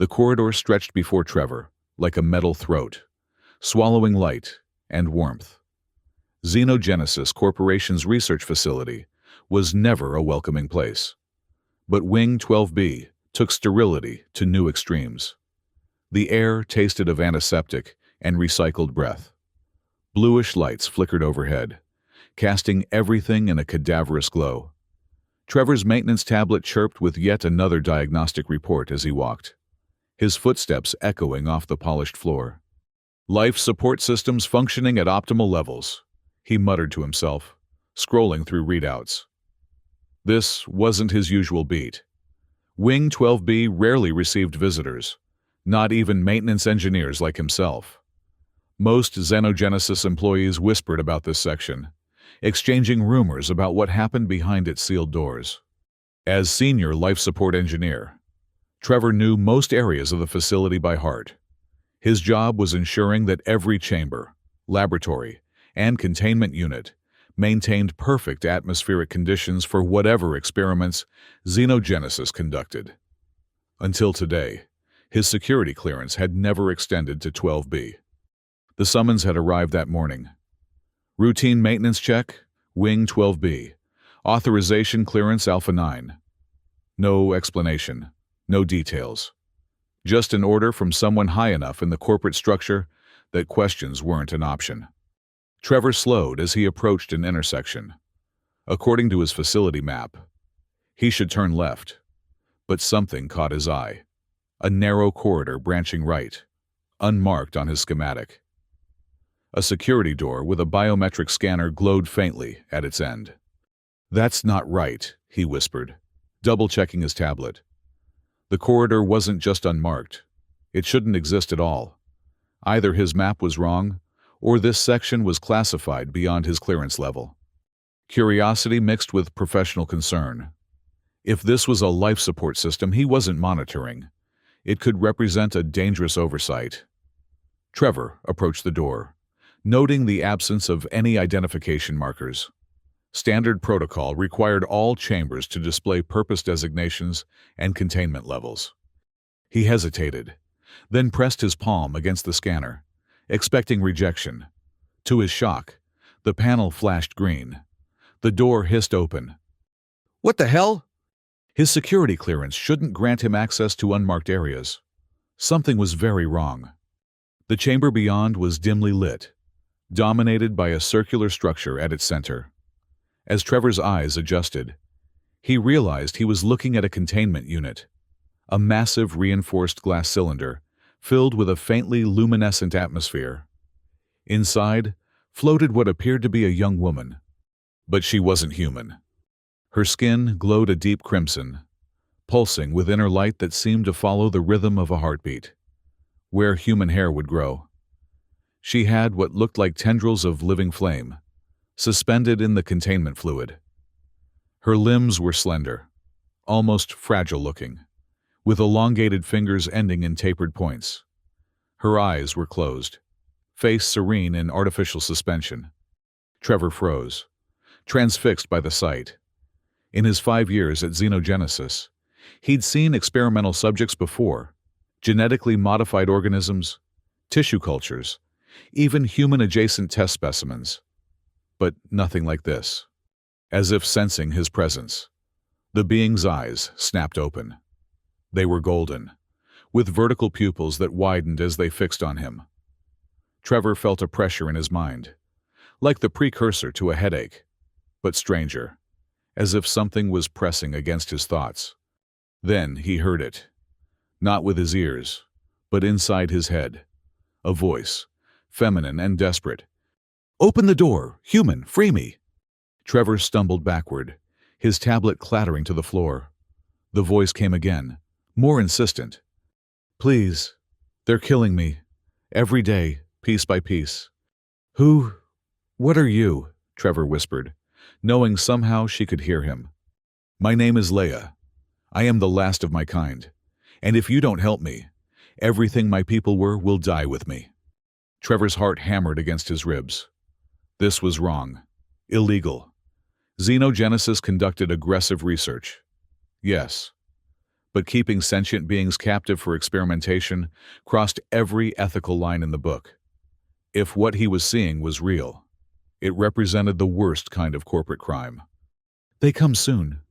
The corridor stretched before Trevor, like a metal throat, swallowing light and warmth. Xenogenesis Corporation's research facility was never a welcoming place. But Wing 12B took sterility to new extremes. The air tasted of antiseptic and recycled breath. Bluish lights flickered overhead, casting everything in a cadaverous glow. Trevor's maintenance tablet chirped with yet another diagnostic report as he walked, his footsteps echoing off the polished floor. Life support systems functioning at optimal levels, he muttered to himself, scrolling through readouts. This wasn't his usual beat. Wing 12B rarely received visitors, not even maintenance engineers like himself. Most Xenogenesis employees whispered about this section, exchanging rumors about what happened behind its sealed doors. As senior life support engineer, Trevor knew most areas of the facility by heart. His job was ensuring that every chamber, laboratory, and containment unit maintained perfect atmospheric conditions for whatever experiments Xenogenesis conducted. Until today, his security clearance had never extended to 12B. The summons had arrived that morning. Routine maintenance check, Wing 12B. Authorization clearance Alpha 9. No explanation, no details. Just an order from someone high enough in the corporate structure that questions weren't an option. Trevor slowed as he approached an intersection. According to his facility map, he should turn left, but something caught his eye. A narrow corridor branching right, unmarked on his schematic. A security door with a biometric scanner glowed faintly at its end. "That's not right," he whispered, double-checking his tablet. The corridor wasn't just unmarked. It shouldn't exist at all. Either his map was wrong, or this section was classified beyond his clearance level. Curiosity mixed with professional concern. If this was a life support system he wasn't monitoring, it could represent a dangerous oversight. Trevor approached the door, noting the absence of any identification markers. Standard protocol required all chambers to display purpose designations and containment levels. He hesitated, then pressed his palm against the scanner, expecting rejection. To his shock, the panel flashed green. The door hissed open. "What the hell?" His security clearance shouldn't grant him access to unmarked areas. Something was very wrong. The chamber beyond was dimly lit, dominated by a circular structure at its center. As Trevor's eyes adjusted, he realized he was looking at a containment unit, a massive reinforced glass cylinder filled with a faintly luminescent atmosphere. Inside floated what appeared to be a young woman, but she wasn't human. Her skin glowed a deep crimson, pulsing with inner light that seemed to follow the rhythm of a heartbeat, where human hair would grow. She had what looked like tendrils of living flame, suspended in the containment fluid. Her limbs were slender, almost fragile-looking, with elongated fingers ending in tapered points. Her eyes were closed, face serene in artificial suspension. Trevor froze, transfixed by the sight. In his 5 years at Xenogenesis, he'd seen experimental subjects before, genetically modified organisms, tissue cultures, even human-adjacent test specimens. But nothing like this. As if sensing his presence, the being's eyes snapped open. They were golden, with vertical pupils that widened as they fixed on him. Trevor felt a pressure in his mind, like the precursor to a headache, but stranger, as if something was pressing against his thoughts. Then he heard it, not with his ears, but inside his head. A voice, feminine and desperate. "Open the door! Human, free me!" Trevor stumbled backward, his tablet clattering to the floor. The voice came again, more insistent. "Please, they're killing me. Every day, piece by piece." What are you?" Trevor whispered, knowing somehow she could hear him. "My name is Leia. I am the last of my kind, and if you don't help me, everything my people were will die with me." Trevor's heart hammered against his ribs. This was wrong. Illegal. Xenogenesis conducted aggressive research. Yes. But keeping sentient beings captive for experimentation crossed every ethical line in the book. If what he was seeing was real, it represented the worst kind of corporate crime. "They come soon."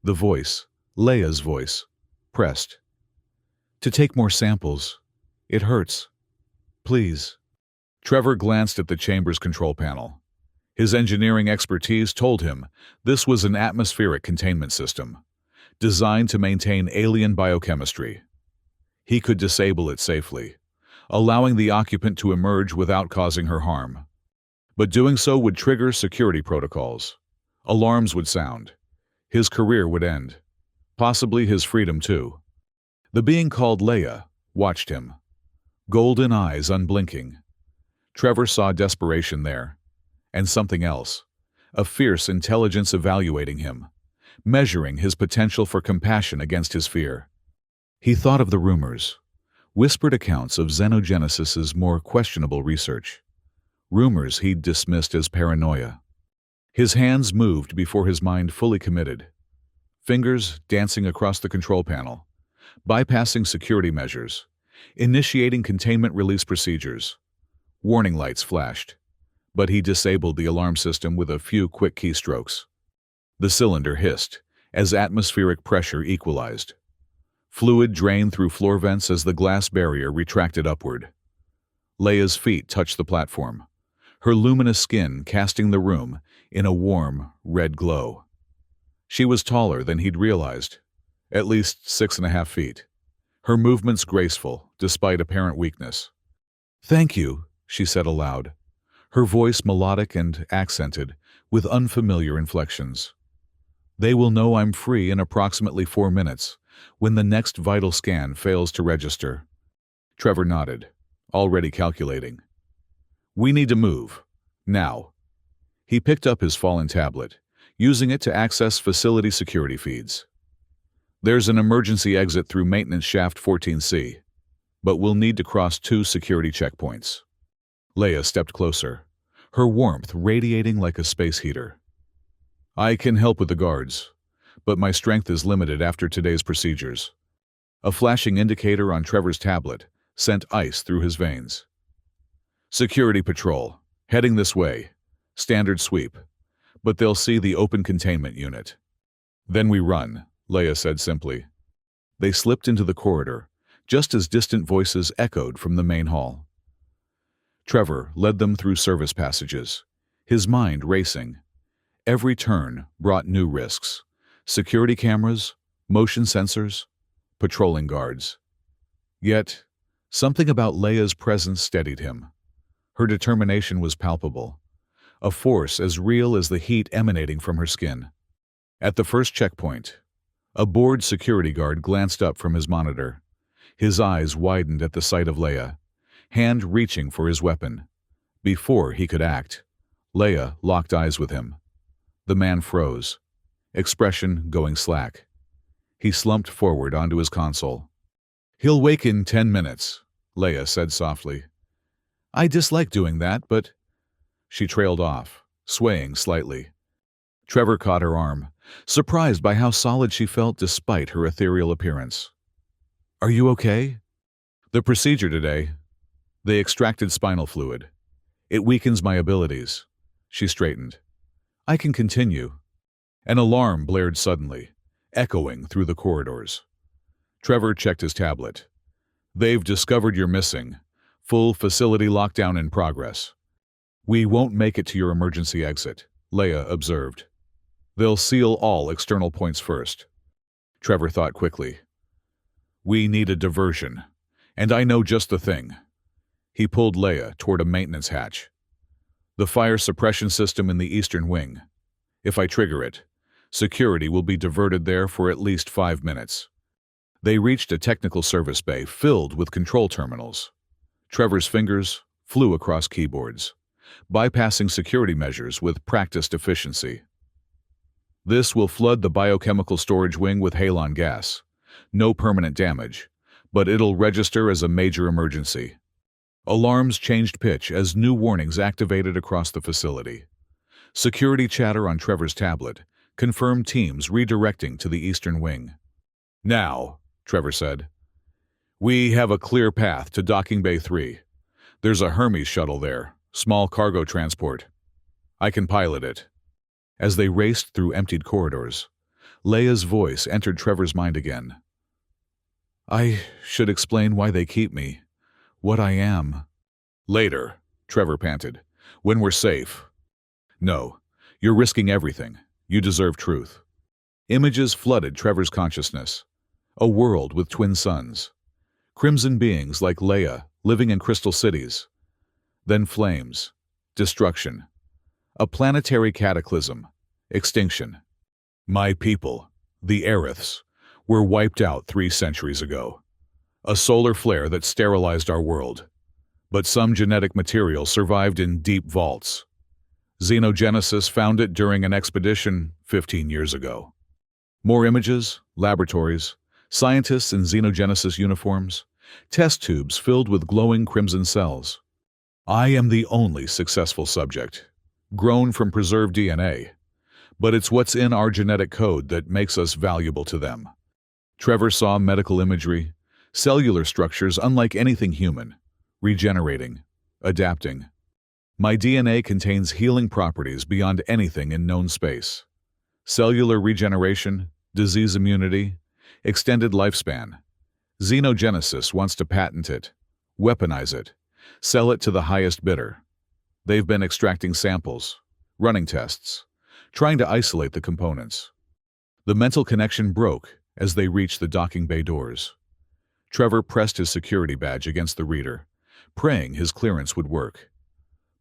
The voice, Leia's voice, pressed. "To take more samples. It hurts. Please." Trevor glanced at the chamber's control panel. His engineering expertise told him this was an atmospheric containment system, designed to maintain alien biochemistry. He could disable it safely, allowing the occupant to emerge without causing her harm. But doing so would trigger security protocols. Alarms would sound. His career would end. Possibly his freedom, too. The being called Leia watched him, golden eyes unblinking. Trevor saw desperation there, and something else, a fierce intelligence evaluating him, measuring his potential for compassion against his fear. He thought of the rumors, whispered accounts of xenogenesis's more questionable research, rumors he'd dismissed as paranoia. His hands moved before his mind fully committed, fingers dancing across the control panel, bypassing security measures, initiating containment release procedures. Warning lights flashed, but he disabled the alarm system with a few quick keystrokes. The cylinder hissed as atmospheric pressure equalized. Fluid drained through floor vents as the glass barrier retracted upward. Leia's feet touched the platform, her luminous skin casting the room in a warm, red glow. She was taller than he'd realized, at least 6.5 feet. Her movements graceful, despite apparent weakness. "Thank you," she said aloud, her voice melodic and accented, with unfamiliar inflections. "They will know I'm free in approximately 4 minutes, when the next vital scan fails to register." Trevor nodded, already calculating. "We need to move. Now." He picked up his fallen tablet, using it to access facility security feeds. "There's an emergency exit through maintenance shaft 14C, but we'll need to cross 2 security checkpoints." Leia stepped closer, her warmth radiating like a space heater. "I can help with the guards, but my strength is limited after today's procedures." A flashing indicator on Trevor's tablet sent ice through his veins. "Security patrol, heading this way. Standard sweep, but they'll see the open containment unit." "Then we run," Leia said simply. They slipped into the corridor, just as distant voices echoed from the main hall. Trevor led them through service passages, his mind racing. Every turn brought new risks: security cameras, motion sensors, patrolling guards. Yet, something about Leia's presence steadied him. Her determination was palpable, a force as real as the heat emanating from her skin. At the first checkpoint, a bored security guard glanced up from his monitor. His eyes widened at the sight of Leia, hand reaching for his weapon. Before he could act, Leia locked eyes with him. The man froze, expression going slack. He slumped forward onto his console. "He'll wake in 10 minutes, Leia said softly. "I dislike doing that, but—" She trailed off, swaying slightly. Trevor caught her arm, surprised by how solid she felt despite her ethereal appearance. "Are you okay?" "The procedure today. They extracted spinal fluid. It weakens my abilities." She straightened. "I can continue." An alarm blared suddenly, echoing through the corridors. Trevor checked his tablet. "They've discovered you're missing. Full facility lockdown in progress." "We won't make it to your emergency exit," Leia observed. "They'll seal all external points first." Trevor thought quickly. "We need a diversion, and I know just the thing." He pulled Leia toward a maintenance hatch. "The fire suppression system in the eastern wing. If I trigger it, security will be diverted there for at least 5 minutes." They reached a technical service bay filled with control terminals. Trevor's fingers flew across keyboards, bypassing security measures with practiced efficiency. "This will flood the biochemical storage wing with halon gas. No permanent damage, but it'll register as a major emergency." Alarms changed pitch as new warnings activated across the facility. Security chatter on Trevor's tablet confirmed teams redirecting to the eastern wing. "Now," Trevor said. "We have a clear path to Docking Bay 3. There's a Hermes shuttle there, small cargo transport. I can pilot it." As they raced through emptied corridors, Leia's voice entered Trevor's mind again. "I should explain why they keep me, what I am." "Later," Trevor panted. "When we're safe." "No, you're risking everything. You deserve truth." Images flooded Trevor's consciousness. A world with twin suns. Crimson beings like Leia living in crystal cities. Then flames. Destruction. A planetary cataclysm. Extinction. My people, the Aeriths, were wiped out 3 centuries ago. A solar flare that sterilized our world. But some genetic material survived in deep vaults. Xenogenesis found it during an expedition 15 years ago. More images, laboratories, scientists in Xenogenesis uniforms, test tubes filled with glowing crimson cells. I am the only successful subject, grown from preserved DNA, but it's what's in our genetic code that makes us valuable to them. Trevor saw medical imagery, cellular structures unlike anything human, regenerating, adapting. My DNA contains healing properties beyond anything in known space. Cellular regeneration, disease immunity, extended lifespan. Xenogenesis wants to patent it, weaponize it, sell it to the highest bidder. They've been extracting samples, running tests, trying to isolate the components. The mental connection broke as they reached the docking bay doors. Trevor pressed his security badge against the reader, praying his clearance would work.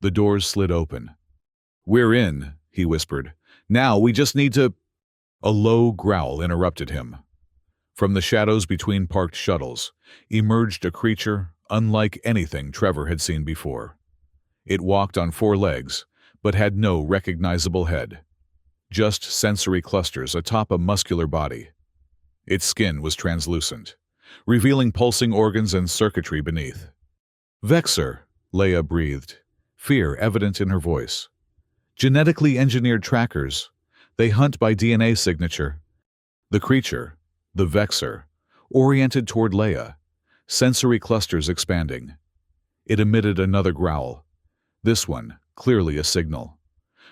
The doors slid open. "We're in," he whispered. "Now we just need to—" A low growl interrupted him. From the shadows between parked shuttles emerged a creature unlike anything Trevor had seen before. It walked on 4 legs, but had no recognizable head. Just sensory clusters atop a muscular body. Its skin was translucent, revealing pulsing organs and circuitry beneath. "Vexor," Leia breathed, fear evident in her voice. "Genetically engineered trackers. They hunt by DNA signature." The creature, the Vexor, oriented toward Leia, sensory clusters expanding. It emitted another growl. This one, clearly a signal.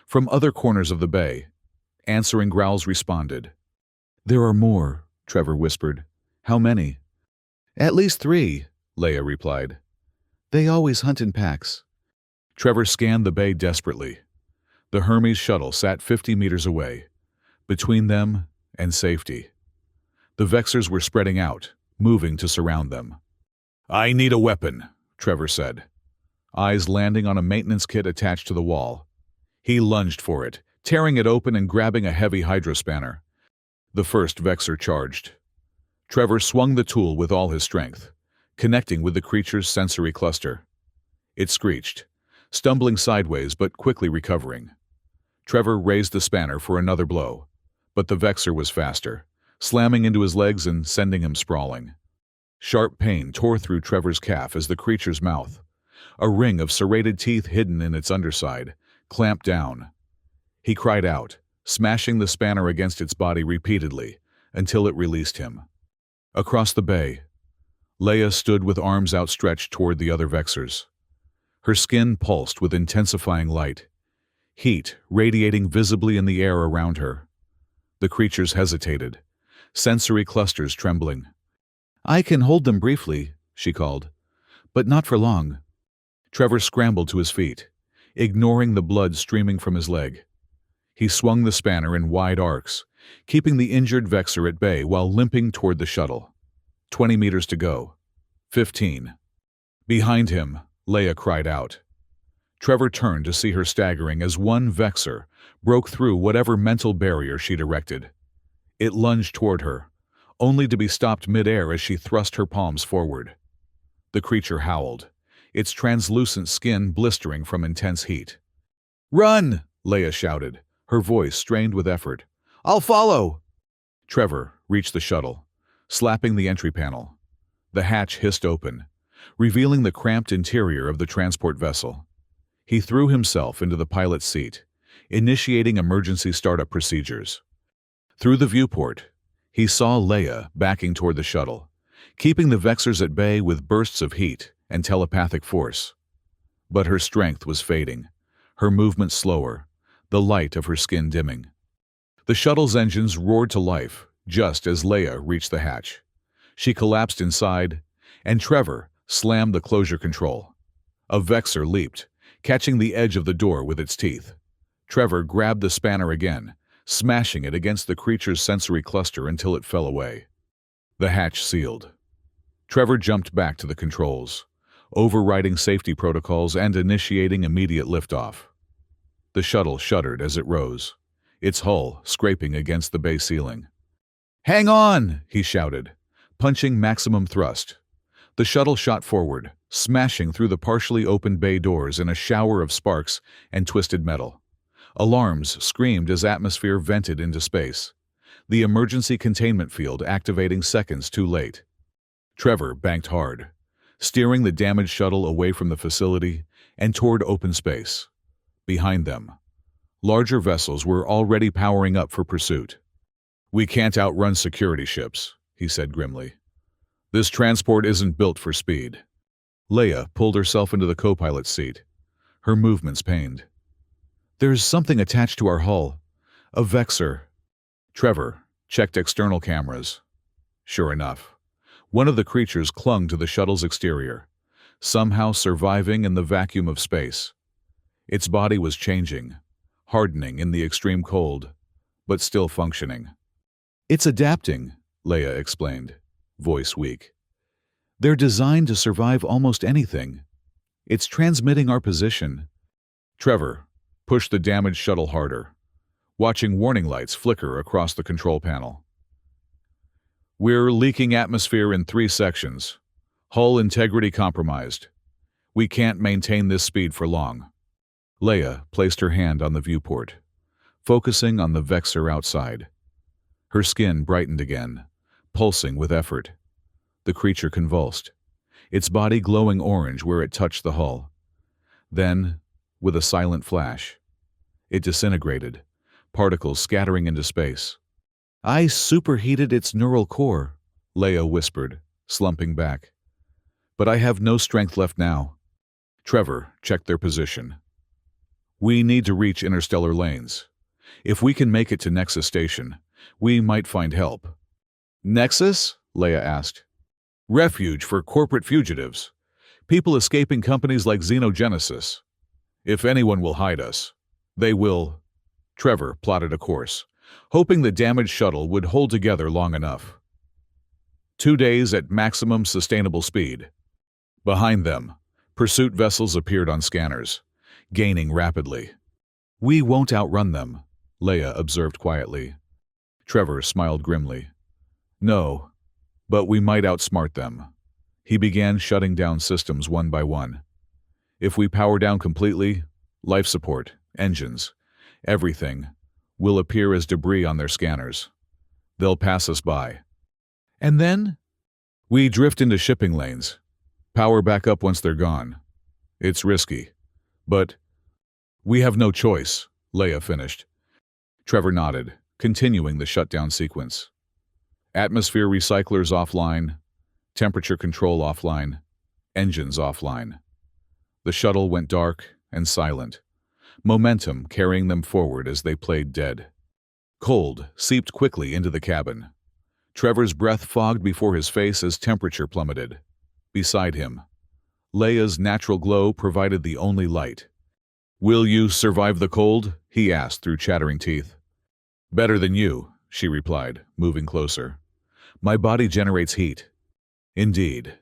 From other corners of the bay, answering growls responded. "There are more," Trevor whispered. "How many?" "At least 3, Leia replied. "They always hunt in packs." Trevor scanned the bay desperately. The Hermes shuttle sat 50 meters away, between them and safety. The Vexors were spreading out, moving to surround them. "I need a weapon," Trevor said, eyes landing on a maintenance kit attached to the wall. He lunged for it, tearing it open and grabbing a heavy hydrospanner. The first Vexor charged. Trevor swung the tool with all his strength, connecting with the creature's sensory cluster. It screeched, stumbling sideways but quickly recovering. Trevor raised the spanner for another blow, but the Vexor was faster, slamming into his legs and sending him sprawling. Sharp pain tore through Trevor's calf as the creature's mouth, a ring of serrated teeth hidden in its underside, clamped down. He cried out, smashing the spanner against its body repeatedly until it released him. Across the bay, Leia stood with arms outstretched toward the other Vexors. Her skin pulsed with intensifying light, heat radiating visibly in the air around her. The creatures hesitated, sensory clusters trembling. "I can hold them briefly," she called, "but not for long." Trevor scrambled to his feet, ignoring the blood streaming from his leg. He swung the spanner in wide arcs, keeping the injured Vexor at bay while limping toward the shuttle. 20 meters to go. 15. Behind him, Leia cried out. Trevor turned to see her staggering as one Vexor broke through whatever mental barrier she'd erected. It lunged toward her, only to be stopped mid-air as she thrust her palms forward. The creature howled, its translucent skin blistering from intense heat. "Run!" Leia shouted, her voice strained with effort. "I'll follow!" Trevor reached the shuttle, slapping the entry panel. The hatch hissed open, revealing the cramped interior of the transport vessel. He threw himself into the pilot's seat, initiating emergency startup procedures. Through the viewport, He saw Leia backing toward the shuttle, keeping the Vexers at bay with bursts of heat and telepathic force. But her strength was fading, her movement slower, the light of her skin dimming. The shuttle's engines roared to life just as Leia reached the hatch. She collapsed inside, and Trevor slammed the closure control. A Vexer leaped, catching the edge of the door with its teeth. Trevor grabbed the spanner again, smashing it against the creature's sensory cluster until it fell away. The hatch sealed. Trevor jumped back to the controls, overriding safety protocols and initiating immediate liftoff. The shuttle shuddered as it rose, its hull scraping against the bay ceiling. "Hang on!" he shouted, punching maximum thrust. The shuttle shot forward, smashing through the partially opened bay doors in a shower of sparks and twisted metal. Alarms screamed as atmosphere vented into space, the emergency containment field activating seconds too late. Trevor banked hard, steering the damaged shuttle away from the facility and toward open space. Behind them, larger vessels were already powering up for pursuit. "We can't outrun security ships," he said grimly. "This transport isn't built for speed." Leia pulled herself into the co-pilot's seat, her movements pained. "There's something attached to our hull. A Vexer." Trevor checked external cameras. Sure enough, one of the creatures clung to the shuttle's exterior, somehow surviving in the vacuum of space. Its body was changing, hardening in the extreme cold, but still functioning. "It's adapting," Leia explained, voice weak. "They're designed to survive almost anything. It's transmitting our position." Trevor pushed the damaged shuttle harder, watching warning lights flicker across the control panel. "We're leaking atmosphere in 3 sections. Hull integrity compromised. We can't maintain this speed for long." Leia placed her hand on the viewport, focusing on the Vexer outside. Her skin brightened again, pulsing with effort. The creature convulsed, its body glowing orange where it touched the hull. Then, with a silent flash, it disintegrated, particles scattering into space. "I superheated its neural core," Leia whispered, slumping back. "But I have no strength left now." Trevor checked their position. "We need to reach interstellar lanes. If we can make it to Nexus Station, we might find help." "Nexus?" Leia asked. "Refuge for corporate fugitives. People escaping companies like Xenogenesis. If anyone will hide us, they will." Trevor plotted a course, hoping the damaged shuttle would hold together long enough. 2 days at maximum sustainable speed. Behind them, pursuit vessels appeared on scanners, gaining rapidly. "We won't outrun them," Leia observed quietly. Trevor smiled grimly. "No, but we might outsmart them." He began shutting down systems one by one. "If we power down completely, life support, engines, everything will appear as debris on their scanners. They'll pass us by. And then we drift into shipping lanes, power back up once they're gone. It's risky, but we have no choice," Leia finished. Trevor nodded, continuing the shutdown sequence. Atmosphere recyclers offline, temperature control offline, engines offline. The shuttle went dark and silent, momentum carrying them forward as they played dead. Cold seeped quickly into the cabin. Trevor's breath fogged before his face as temperature plummeted. Beside him, Leia's natural glow provided the only light. "Will you survive the cold?" he asked through chattering teeth. "Better than you," she replied, moving closer. "My body generates heat." Indeed,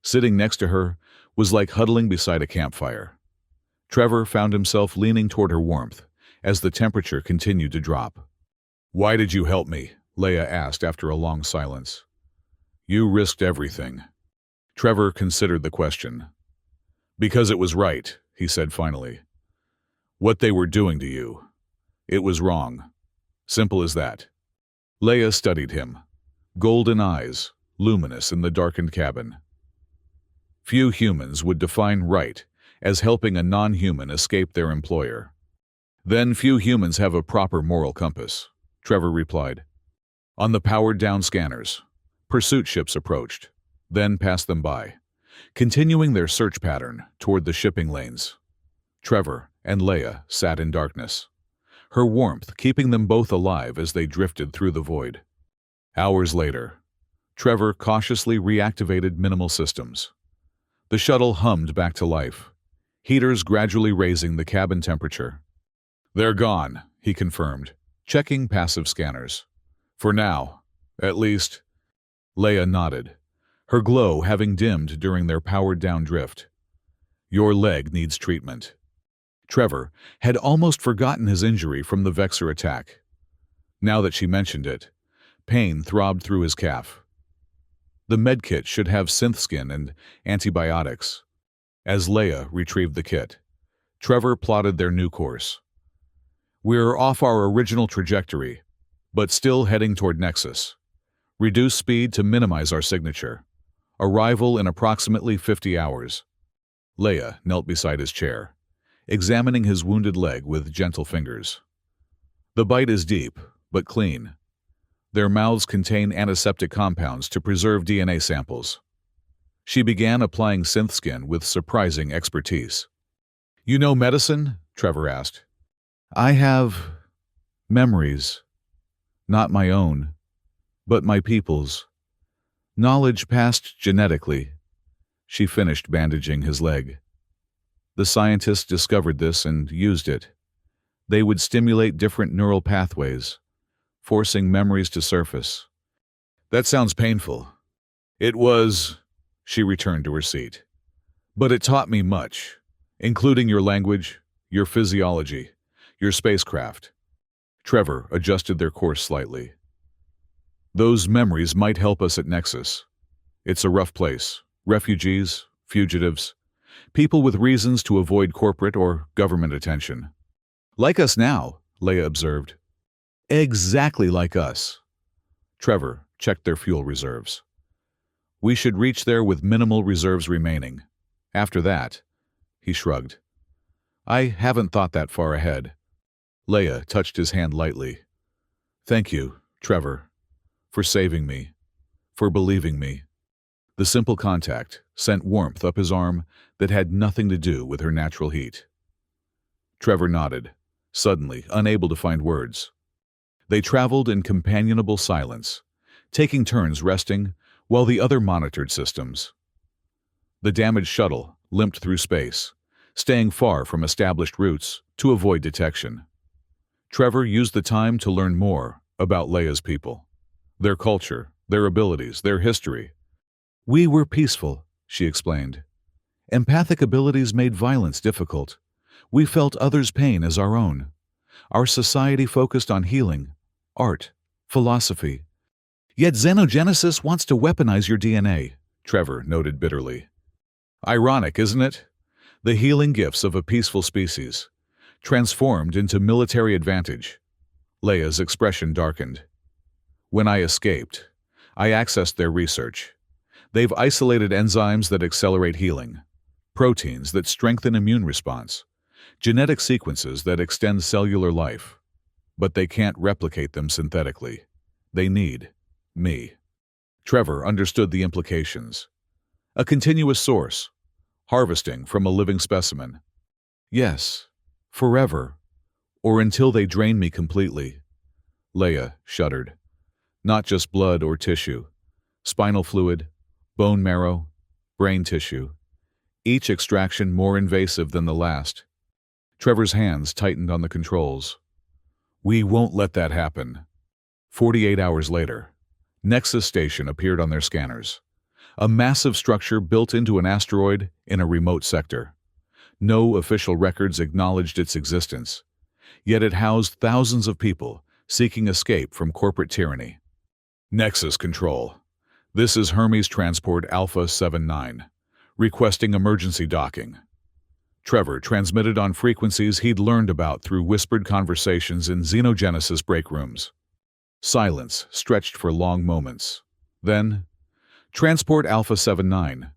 sitting next to her was like huddling beside a campfire. Trevor found himself leaning toward her warmth as the temperature continued to drop. "Why did you help me?" Leia asked after a long silence. "You risked everything." Trevor considered the question. "Because it was right," he said finally. "What they were doing to you, it was wrong. Simple as that." Leia studied him, golden eyes, luminous in the darkened cabin. Few humans would define right as helping a non-human escape their employer. "Then few humans have a proper moral compass," Trevor replied. On the powered-down scanners, pursuit ships approached, then passed them by, continuing their search pattern toward the shipping lanes. Trevor and Leia sat in darkness, her warmth keeping them both alive as they drifted through the void. Hours later, Trevor cautiously reactivated minimal systems. The shuttle hummed back to life, heaters gradually raising the cabin temperature. "They're gone," he confirmed, checking passive scanners. "For now, at least." Leia nodded, her glow having dimmed during their powered-down drift. "Your leg needs treatment." Trevor had almost forgotten his injury from the Vexor attack. Now that she mentioned it, pain throbbed through his calf. The medkit should have synth skin and antibiotics. As Leia retrieved the kit, Trevor plotted their new course. "We're off our original trajectory, but still heading toward Nexus. Reduce speed to minimize our signature. Arrival in approximately 50 hours. Leia knelt beside his chair, examining his wounded leg with gentle fingers. "The bite is deep, but clean. Their mouths contain antiseptic compounds to preserve DNA samples." She began applying synth skin with surprising expertise. "You know medicine?" Trevor asked. "I have memories. Not my own, but my people's. Knowledge passed genetically." She finished bandaging his leg. "The scientists discovered this and used it. They would stimulate different neural pathways, forcing memories to surface." "That sounds painful." "It was," she returned to her seat. "But it taught me much, including your language, your physiology, your spacecraft." Trevor adjusted their course slightly. "Those memories might help us at Nexus. It's a rough place. Refugees, fugitives, people with reasons to avoid corporate or government attention." "Like us now," Leia observed. "Exactly like us." Trevor checked their fuel reserves. "We should reach there with minimal reserves remaining. After that," he shrugged. "I haven't thought that far ahead." Leia touched his hand lightly. "Thank you, Trevor, for saving me, for believing me." The simple contact sent warmth up his arm that had nothing to do with her natural heat. Trevor nodded, suddenly unable to find words. They traveled in companionable silence, taking turns resting while the other monitored systems. The damaged shuttle limped through space, staying far from established routes to avoid detection. Trevor used the time to learn more about Leia's people, their culture, their abilities, their history. "We were peaceful," she explained. "Empathic abilities made violence difficult. We felt others' pain as our own. Our society focused on healing, art, philosophy. Yet xenogenesis wants to weaponize your DNA," Trevor noted bitterly. "Ironic, isn't it? The healing gifts of a peaceful species, transformed into military advantage." Leia's expression darkened. "When I escaped, I accessed their research. They've isolated enzymes that accelerate healing, proteins that strengthen immune response, genetic sequences that extend cellular life. But they can't replicate them synthetically. They need me." Trevor understood the implications. A continuous source, harvesting from a living specimen. "Yes, forever, or until they drain me completely." Leia shuddered. "Not just blood or tissue, spinal fluid, bone marrow, brain tissue, each extraction more invasive than the last." Trevor's hands tightened on the controls. "We won't let that happen." 48 hours later, Nexus Station appeared on their scanners. A massive structure built into an asteroid in a remote sector. No official records acknowledged its existence, yet it housed thousands of people seeking escape from corporate tyranny. "Nexus Control. This is Hermes Transport Alpha 79, requesting emergency docking." Trevor transmitted on frequencies he'd learned about through whispered conversations in xenogenesis break rooms. Silence stretched for long moments. Then, "Transport Alpha 79.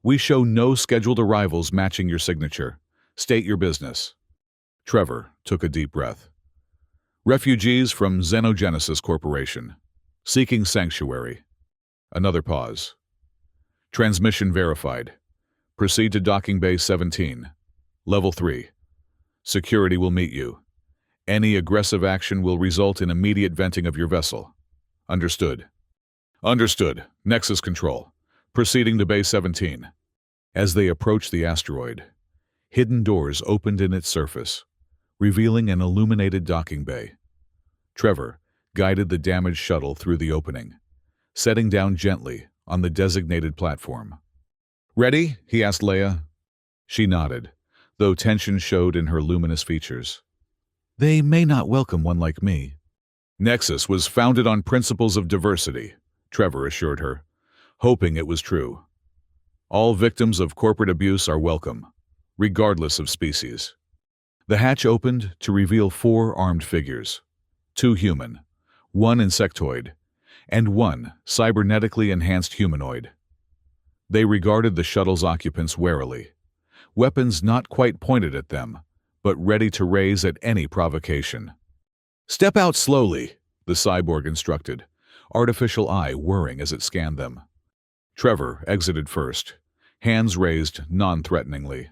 We show no scheduled arrivals matching your signature. State your business." Trevor took a deep breath. "Refugees from Xenogenesis Corporation. Seeking sanctuary. Another pause. Transmission verified. Proceed to docking bay 17. Level 3. Security will meet you. Any aggressive action will result in immediate venting of your vessel. Understood. Understood. Nexus control. Proceeding to bay 17. As they approached the asteroid, hidden doors opened in its surface, revealing an illuminated docking bay. Trevor guided the damaged shuttle through the opening, setting down gently on the designated platform. "Ready?" he asked Leia. She nodded, though tension showed in her luminous features. "They may not welcome one like me." Nexus was founded on principles of diversity, Trevor assured her, hoping it was true. All victims of corporate abuse are welcome, regardless of species. The hatch opened to reveal 4 armed figures, 2 human, 1 insectoid, and 1 cybernetically enhanced humanoid. They regarded the shuttle's occupants warily, weapons not quite pointed at them, but ready to raise at any provocation. "Step out slowly," the cyborg instructed, artificial eye whirring as it scanned them. Trevor exited first, hands raised non-threateningly.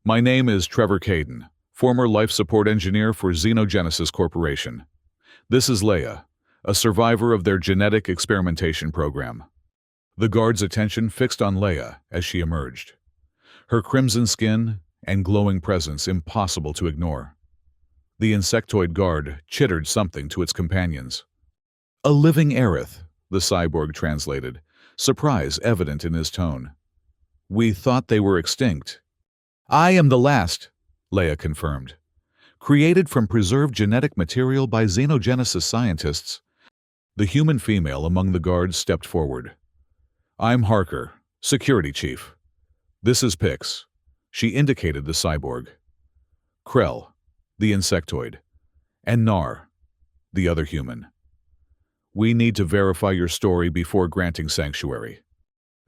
"My name is Trevor Caden, former life support engineer for Xenogenesis Corporation. This is Leia, a survivor of their genetic experimentation program." The guard's attention fixed on Leia as she emerged, her crimson skin and glowing presence impossible to ignore. The insectoid guard chittered something to its companions. "A living aerith," the cyborg translated, surprise evident in his tone. "We thought they were extinct." "I am the last," Leia confirmed. "Created from preserved genetic material by Xenogenesis scientists." The human female among the guards stepped forward. "I'm Harker, security chief. This is Pix." She indicated the cyborg. "Krell, the insectoid, and Nar, the other human. We need to verify your story before granting sanctuary."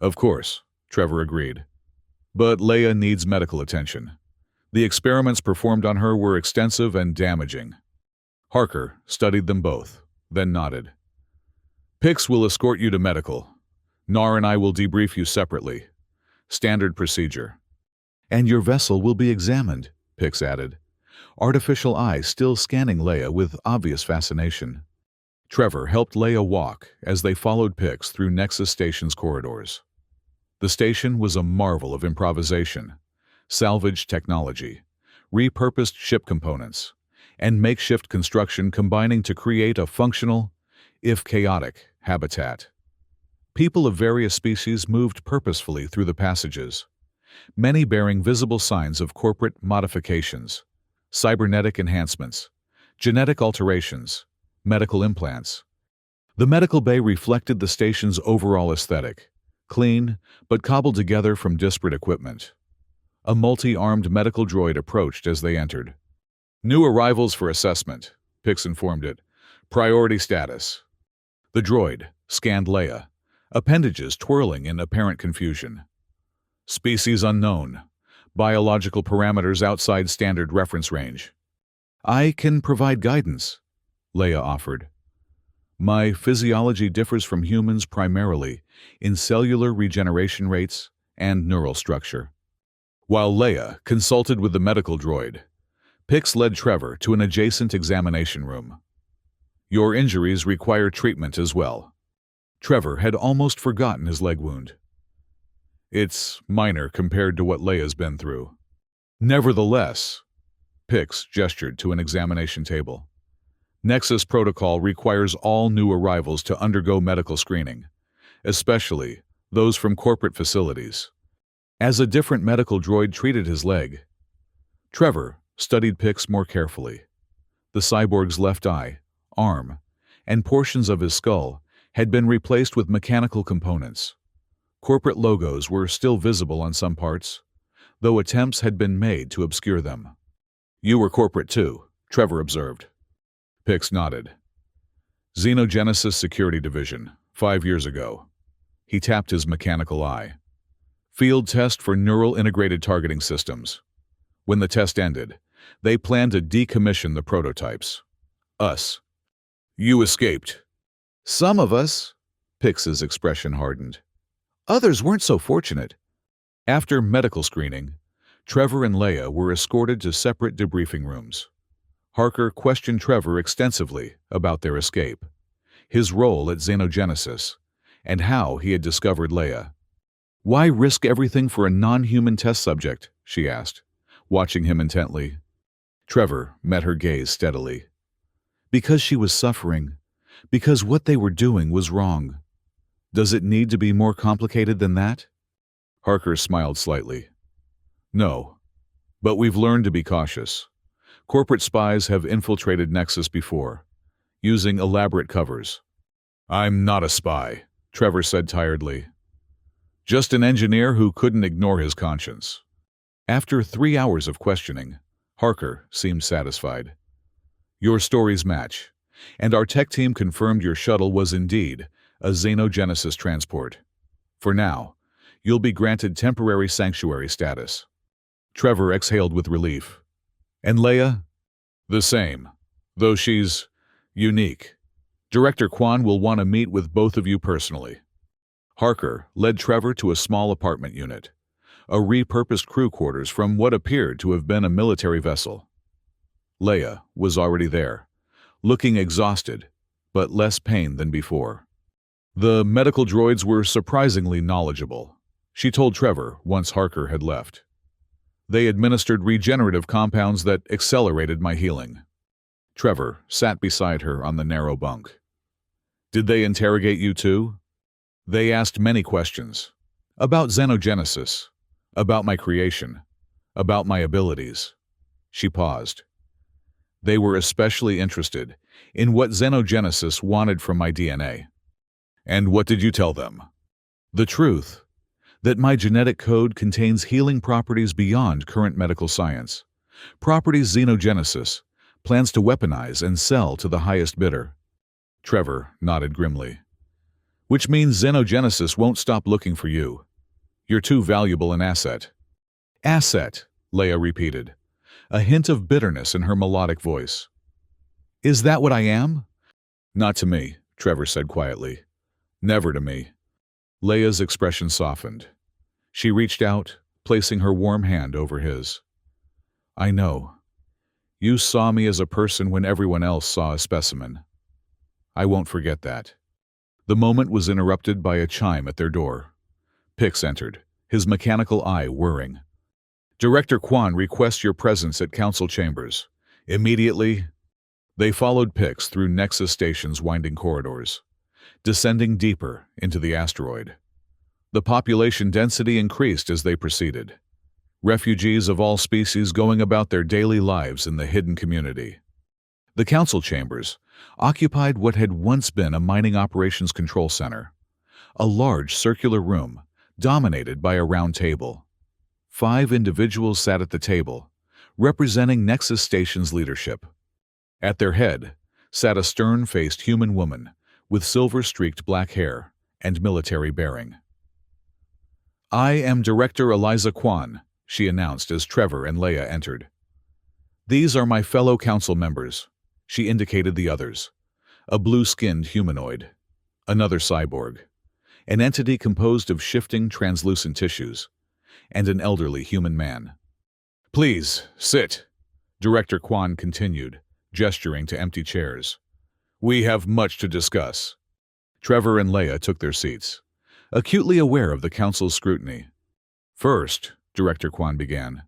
"Of course," Trevor agreed. "But Leia needs medical attention. The experiments performed on her were extensive and damaging." Harker studied them both, then nodded. "Pix will escort you to medical. Nar and I will debrief you separately. Standard procedure." "And your vessel will be examined," Pix added, artificial eye still scanning Leia with obvious fascination. Trevor helped Leia walk as they followed Pix through Nexus Station's corridors. The station was a marvel of improvisation, salvaged technology, repurposed ship components, and makeshift construction combining to create a functional, if chaotic, habitat. People of various species moved purposefully through the passages, many bearing visible signs of corporate modifications, cybernetic enhancements, genetic alterations, medical implants. The medical bay reflected the station's overall aesthetic, clean but cobbled together from disparate equipment. A multi-armed medical droid approached as they entered. "New arrivals for assessment," Pix informed it. "Priority status." The droid scanned Leia, appendages twirling in apparent confusion. "Species unknown. Biological parameters outside standard reference range." "I can provide guidance," Leia offered. "My physiology differs from humans primarily in cellular regeneration rates and neural structure." While Leia consulted with the medical droid, Pix led Trevor to an adjacent examination room. "Your injuries require treatment as well." Trevor had almost forgotten his leg wound. "It's minor compared to what Leia's been through." "Nevertheless," Pix gestured to an examination table. "Nexus protocol requires all new arrivals to undergo medical screening, especially those from corporate facilities." As a different medical droid treated his leg, Trevor studied Pix more carefully. The cyborg's left eye, arm, and portions of his skull had been replaced with mechanical components. Corporate logos were still visible on some parts, though attempts had been made to obscure them. "You were corporate too," Trevor observed. Pix nodded. "Xenogenesis Security Division, 5 years ago." He tapped his mechanical eye. "Field test for neural integrated targeting systems. When the test ended, they planned to decommission the prototypes. Us." "You escaped." Some of us, Pix's expression hardened. Others weren't so fortunate. After medical screening, Trevor and Leia were escorted to separate debriefing rooms. Harker questioned Trevor extensively about their escape, his role at Xenogenesis, and how he had discovered Leia. "Why risk everything for a non-human test subject?" she asked, watching him intently. Trevor met her gaze steadily. "Because she was suffering. Because what they were doing was wrong. Does it need to be more complicated than that?" Harker smiled slightly. "No, but we've learned to be cautious. Corporate spies have infiltrated Nexus before, using elaborate covers." "I'm not a spy," Trevor said tiredly. "Just an engineer who couldn't ignore his conscience." After 3 hours of questioning, Harker seemed satisfied. "Your stories match, and our tech team confirmed your shuttle was indeed a Xenogenesis transport. For now, you'll be granted temporary sanctuary status." Trevor exhaled with relief. "And Leia?" "The same, though she's unique. Director Kwan will want to meet with both of you personally." Harker led Trevor to a small apartment unit, a repurposed crew quarters from what appeared to have been a military vessel. Leia was already there, looking exhausted, but less pained than before. The medical droids were surprisingly knowledgeable, she told Trevor once Harker had left. "They administered regenerative compounds that accelerated my healing." Trevor sat beside her on the narrow bunk. "Did they interrogate you too?" "They asked many questions. About Xenogenesis, about my creation, about my abilities." She paused. "They were especially interested in what Xenogenesis wanted from my DNA." "And what did you tell them?" "The truth. That my genetic code contains healing properties beyond current medical science. Properties Xenogenesis plans to weaponize and sell to the highest bidder." Trevor nodded grimly. "Which means Xenogenesis won't stop looking for you. You're too valuable an asset." "Asset," Leia repeated, a hint of bitterness in her melodic voice. "Is that what I am?" "Not to me," Trevor said quietly. "Never to me." Leia's expression softened. She reached out, placing her warm hand over his. "I know. You saw me as a person when everyone else saw a specimen. I won't forget that." The moment was interrupted by a chime at their door. Pix entered, his mechanical eye whirring. "Director Kwan requests your presence at Council Chambers. Immediately." They followed Pix through Nexus Station's winding corridors, descending deeper into the asteroid. The population density increased as they proceeded. Refugees of all species going about their daily lives in the hidden community. The council chambers occupied what had once been a mining operations control center, a large circular room dominated by a round table. 5 individuals sat at the table, representing Nexus Station's leadership. At their head sat a stern-faced human woman with silver-streaked black hair and military bearing. "I am Director Eliza Kwan," she announced as Trevor and Leia entered. "These are my fellow council members," she indicated the others. A blue-skinned humanoid, another cyborg, an entity composed of shifting translucent tissues, and an elderly human man. "Please, sit," Director Kwan continued, gesturing to empty chairs. "We have much to discuss." Trevor and Leia took their seats, acutely aware of the council's scrutiny. "First," Director Kwan began,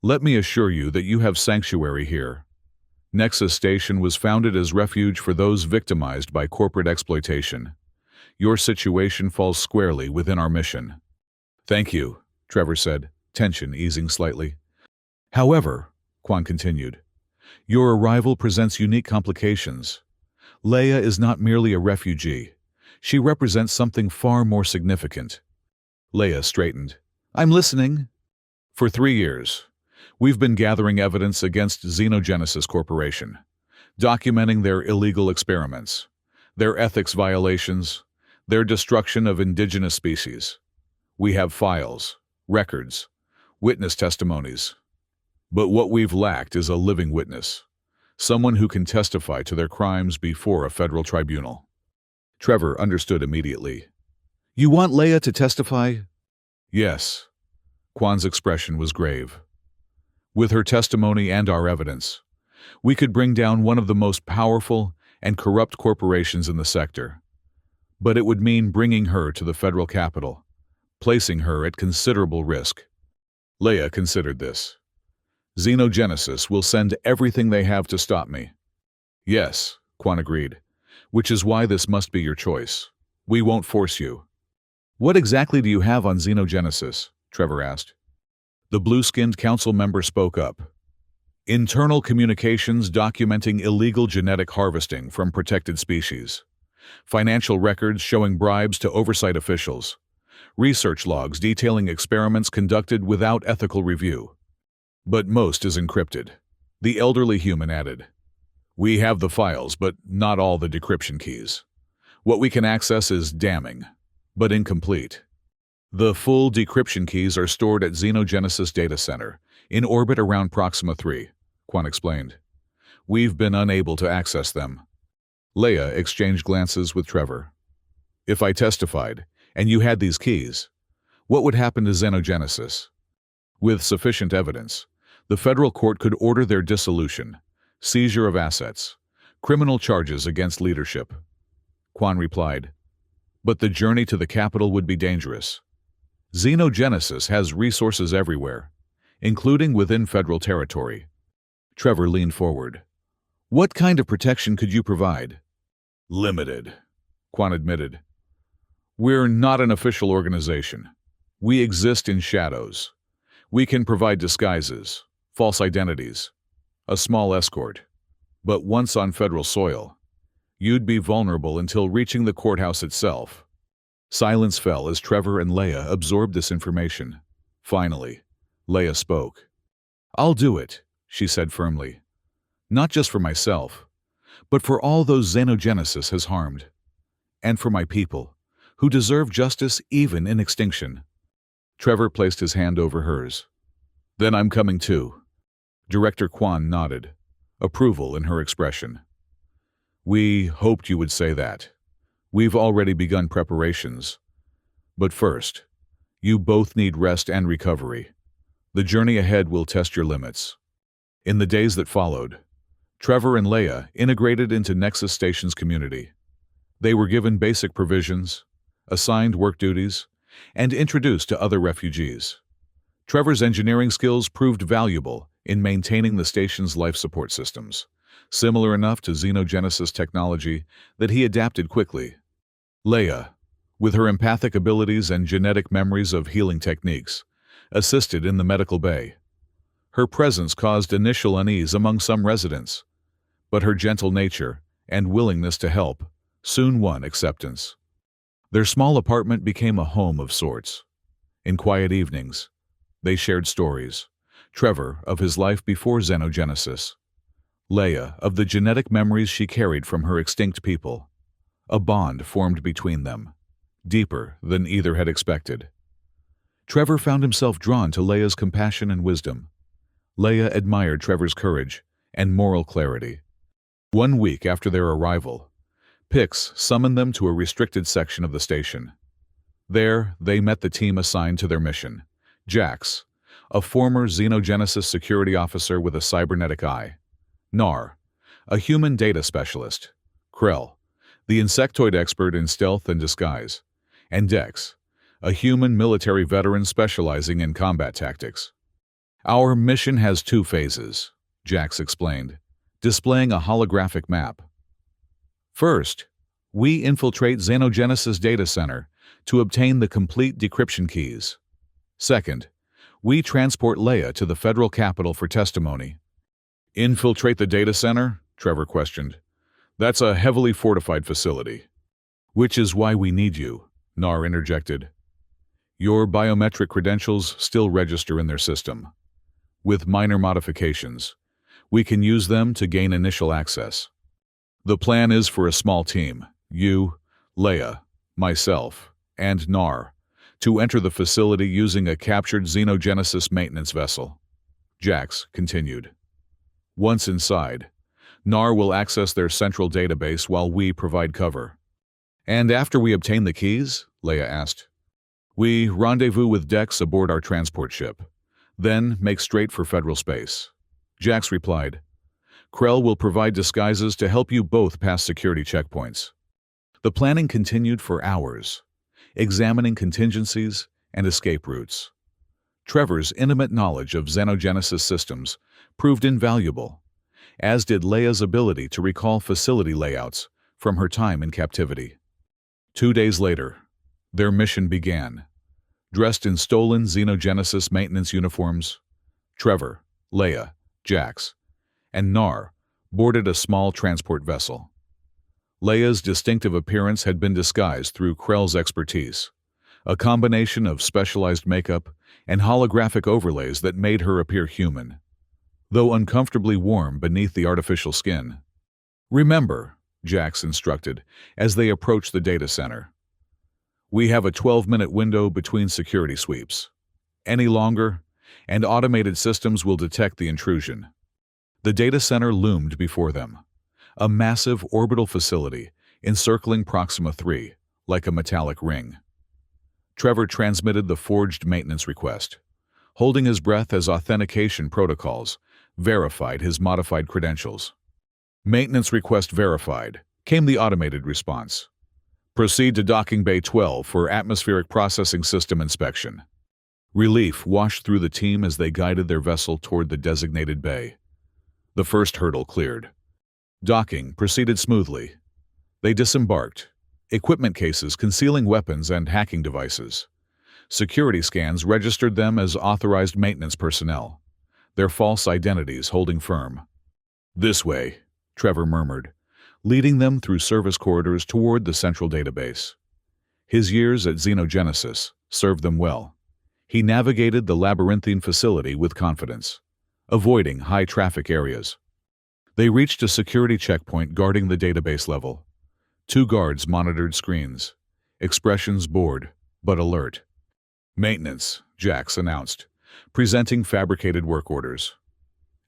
"let me assure you that you have sanctuary here. Nexus Station was founded as refuge for those victimized by corporate exploitation. Your situation falls squarely within our mission." "Thank you," Trevor said, tension easing slightly. "However," Kwan continued, "your arrival presents unique complications. Leia is not merely a refugee. She represents something far more significant." Leia straightened. "I'm listening." "For 3 years, we've been gathering evidence against Xenogenesis Corporation, documenting their illegal experiments, their ethics violations, their destruction of indigenous species. We have files, records, witness testimonies. But what we've lacked is a living witness, someone who can testify to their crimes before a federal tribunal." Trevor understood immediately. You want Leia to testify? Yes. Kwan's expression was grave. With her testimony and our evidence, we could bring down one of the most powerful and corrupt corporations in the sector. But it would mean bringing her to the federal capital, placing her at considerable risk. Leia considered this. Xenogenesis will send everything they have to stop me. Yes, Kwan agreed, which is why this must be your choice. We won't force you. What exactly do you have on xenogenesis? Trevor asked. The blue-skinned council member spoke up. Internal communications documenting illegal genetic harvesting from protected species. Financial records showing bribes to oversight officials. Research logs detailing experiments conducted without ethical review. But most is encrypted. The elderly human added. We have the files, but not all the decryption keys. What we can access is damning, but incomplete. The full decryption keys are stored at Xenogenesis Data Center, in orbit around Proxima 3, Kwan explained. We've been unable to access them. Leia exchanged glances with Trevor. If I testified, and you had these keys, what would happen to Xenogenesis? With sufficient evidence, the federal court could order their dissolution, seizure of assets, criminal charges against leadership. Kwan replied, but the journey to the capital would be dangerous. Xenogenesis has resources everywhere, including within federal territory. Trevor leaned forward. What kind of protection could you provide? Limited, Kwan admitted. We're not an official organization. We exist in shadows. We can provide disguises, false identities, a small escort. But once on federal soil, you'd be vulnerable until reaching the courthouse itself. Silence fell as Trevor and Leia absorbed this information. Finally, Leia spoke. I'll do it, she said firmly. Not just for myself, but for all those Xenogenesis has harmed. And for my people, who deserve justice even in extinction. Trevor placed his hand over hers. Then I'm coming too. Director Kwan nodded, approval in her expression. We hoped you would say that. We've already begun preparations. But first, you both need rest and recovery. The journey ahead will test your limits. In the days that followed, Trevor and Leia integrated into Nexus Station's community. They were given basic provisions, assigned work duties, and introduced to other refugees. Trevor's engineering skills proved valuable in maintaining the station's life support systems, similar enough to Xenogenesis technology that he adapted quickly. Leia, with her empathic abilities and genetic memories of healing techniques, assisted in the medical bay. Her presence caused initial unease among some residents, but her gentle nature and willingness to help soon won acceptance. Their small apartment became a home of sorts. In quiet evenings, they shared stories. Trevor of his life before Xenogenesis, Leia of the genetic memories she carried from her extinct people. A bond formed between them, deeper than either had expected. Trevor found himself drawn to Leia's compassion and wisdom. Leia admired Trevor's courage and moral clarity. 1 week after their arrival, Pix summoned them to a restricted section of the station. There, they met the team assigned to their mission. Jax, a former Xenogenesis security officer with a cybernetic eye. Nar, a human data specialist. Krell, the insectoid expert in stealth and disguise. And Dex, a human military veteran specializing in combat tactics. Our mission has 2 phases, Jax explained, displaying a holographic map. First, we infiltrate Xenogenesis Data Center to obtain the complete decryption keys. Second, we transport Leia to the federal capital for testimony. Infiltrate the data center? Trevor questioned. That's a heavily fortified facility. Which is why we need you, Nar interjected. Your biometric credentials still register in their system. With minor modifications, we can use them to gain initial access. The plan is for a small team, you, Leia, myself, and Nar, to enter the facility using a captured Xenogenesis maintenance vessel. Jax continued. Once inside, Nar will access their central database while we provide cover. And after we obtain the keys? Leia asked. We rendezvous with Dex aboard our transport ship, then make straight for Federal space. Jax replied. Krell will provide disguises to help you both pass security checkpoints. The planning continued for hours, examining contingencies and escape routes. Trevor's intimate knowledge of xenogenesis systems proved invaluable, as did Leia's ability to recall facility layouts from her time in captivity. 2 days later, their mission began. Dressed in stolen xenogenesis maintenance uniforms, Trevor, Leia, Jax, and Nar boarded a small transport vessel. Leia's distinctive appearance had been disguised through Krell's expertise, a combination of specialized makeup and holographic overlays that made her appear human, though uncomfortably warm beneath the artificial skin. Remember, Jax instructed as they approached the data center. We have a 12-minute window between security sweeps. Any longer, and automated systems will detect the intrusion. The data center loomed before them, a massive orbital facility encircling Proxima 3 like a metallic ring. Trevor transmitted the forged maintenance request, holding his breath as authentication protocols verified his modified credentials. Maintenance request verified, came the automated response. Proceed to Docking Bay 12 for atmospheric processing system inspection. Relief washed through the team as they guided their vessel toward the designated bay. The first hurdle cleared. Docking proceeded smoothly. They disembarked, equipment cases concealing weapons and hacking devices. Security scans registered them as authorized maintenance personnel, their false identities holding firm. This way, Trevor murmured, leading them through service corridors toward the central database. His years at Xenogenesis served them well. He navigated the labyrinthine facility with confidence, avoiding high-traffic areas. They reached a security checkpoint guarding the database level. 2 guards monitored screens, expressions bored but alert. Maintenance, Jax announced, presenting fabricated work orders.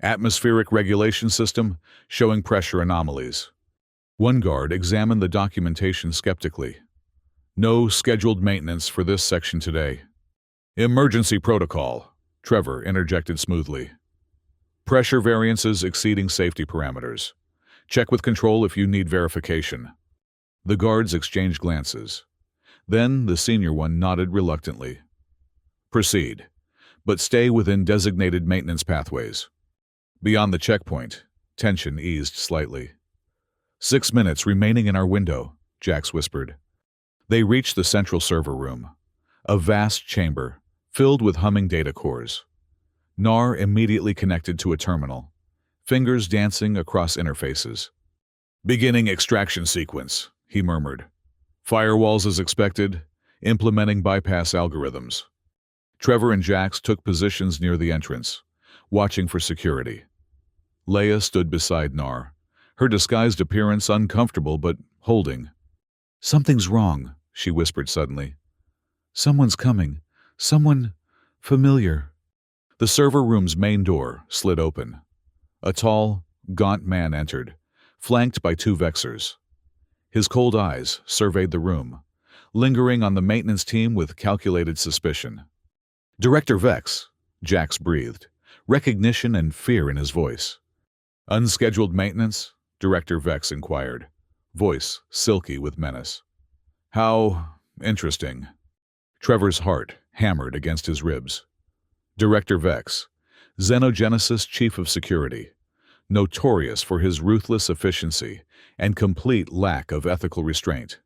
Atmospheric regulation system showing pressure anomalies. One guard examined the documentation skeptically. No scheduled maintenance for this section today. Emergency protocol, Trevor interjected smoothly. Pressure variances exceeding safety parameters. Check with control if you need verification. The guards exchanged glances. Then the senior one nodded reluctantly. Proceed, but stay within designated maintenance pathways. Beyond the checkpoint, tension eased slightly. 6 minutes remaining in our window, Jax whispered. They reached the central server room, a vast chamber filled with humming data cores. Nar immediately connected to a terminal, fingers dancing across interfaces. Beginning extraction sequence, he murmured. Firewalls as expected, implementing bypass algorithms. Trevor and Jax took positions near the entrance, watching for security. Leia stood beside Nar, her disguised appearance uncomfortable but holding. Something's wrong, she whispered suddenly. Someone's coming. Someone familiar. The server room's main door slid open. A tall, gaunt man entered, flanked by 2 Vexers. His cold eyes surveyed the room, lingering on the maintenance team with calculated suspicion. Director Vex, Jax breathed, recognition and fear in his voice. Unscheduled maintenance? Director Vex inquired, voice silky with menace. How interesting. Trevor's heart hammered against his ribs. Director Vex, Xenogenesis Chief of Security, notorious for his ruthless efficiency and complete lack of ethical restraint.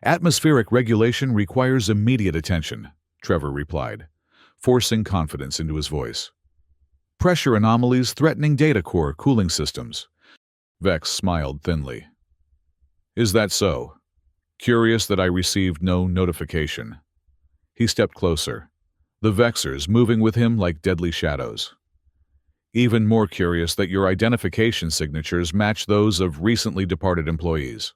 Atmospheric regulation requires immediate attention, Trevor replied, forcing confidence into his voice. Pressure anomalies threatening data core cooling systems. Vex smiled thinly. Is that so? Curious that I received no notification. He stepped closer, the Vexers moving with him like deadly shadows. Even more curious that your identification signatures match those of recently departed employees.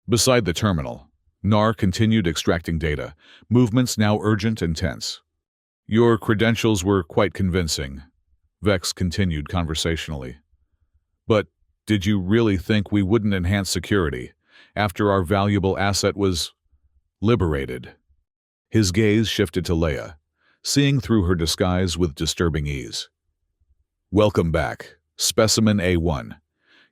Beside the terminal, Nar continued extracting data, movements now urgent and tense. Your credentials were quite convincing, Vex continued conversationally. But did you really think we wouldn't enhance security after our valuable asset was liberated. His gaze shifted to Leia, seeing through her disguise with disturbing ease. Welcome back, Specimen A1.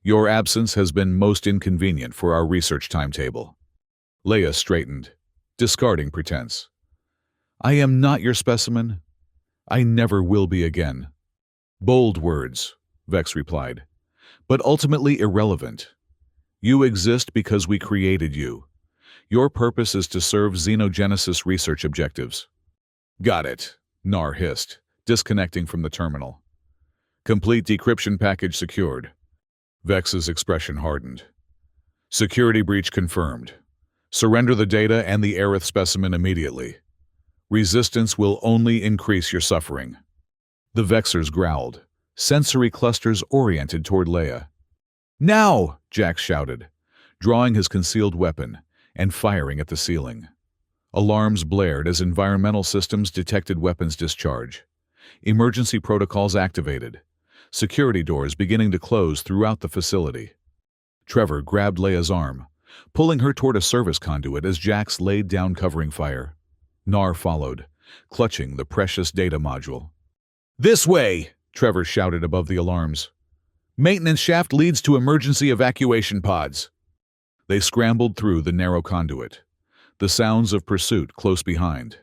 Your absence has been most inconvenient for our research timetable. Leia straightened, discarding pretense. I am not your specimen. I never will be again. Bold words, Vex replied, but ultimately irrelevant. You exist because we created you. Your purpose is to serve xenogenesis research objectives. Got it, Nar hissed, disconnecting from the terminal. Complete decryption package secured. Vex's expression hardened. Security breach confirmed. Surrender the data and the Aerith specimen immediately. Resistance will only increase your suffering. The Vexers growled, sensory clusters oriented toward Leia. Now! Jax shouted, drawing his concealed weapon and firing at the ceiling. Alarms blared as environmental systems detected weapons discharge. Emergency protocols activated. Security doors beginning to close throughout the facility. Trevor grabbed Leia's arm, pulling her toward a service conduit as Jax laid down covering fire. Nar followed, clutching the precious data module. This way! Trevor shouted above the alarms. Maintenance shaft leads to emergency evacuation pods. They scrambled through the narrow conduit, the sounds of pursuit close behind.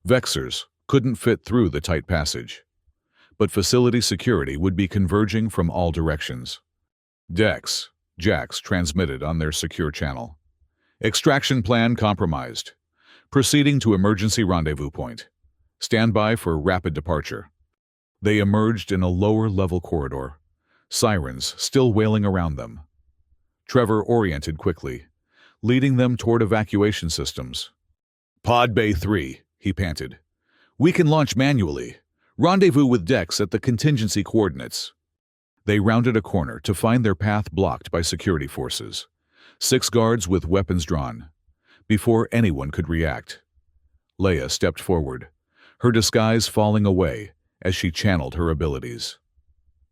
Vexers couldn't fit through the tight passage, but facility security would be converging from all directions. Dex, Jax transmitted on their secure channel. Extraction plan compromised. Proceeding to emergency rendezvous point. Stand by for rapid departure. They emerged in a lower-level corridor, sirens still wailing around them. Trevor oriented quickly, leading them toward evacuation systems. Pod Bay 3, he panted. We can launch manually. Rendezvous with Dex at the contingency coordinates. They rounded a corner to find their path blocked by security forces. 6 guards with weapons drawn. Before anyone could react, Leia stepped forward, her disguise falling away as she channeled her abilities.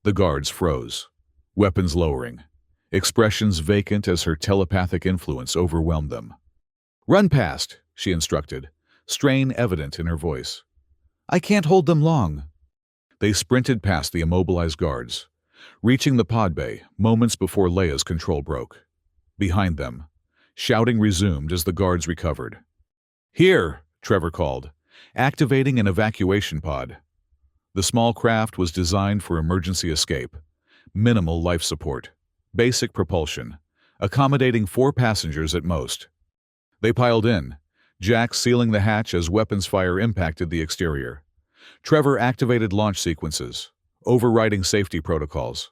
The guards froze, weapons lowering, expressions vacant as her telepathic influence overwhelmed them. Run past, she instructed, strain evident in her voice. I can't hold them long. They sprinted past the immobilized guards, reaching the pod bay moments before Leia's control broke. Behind them, shouting resumed as the guards recovered. Here, Trevor called, activating an evacuation pod. The small craft was designed for emergency escape, minimal life support, basic propulsion, accommodating 4 passengers at most. They piled in, Jax sealing the hatch as weapons fire impacted the exterior. Trevor activated launch sequences, overriding safety protocols.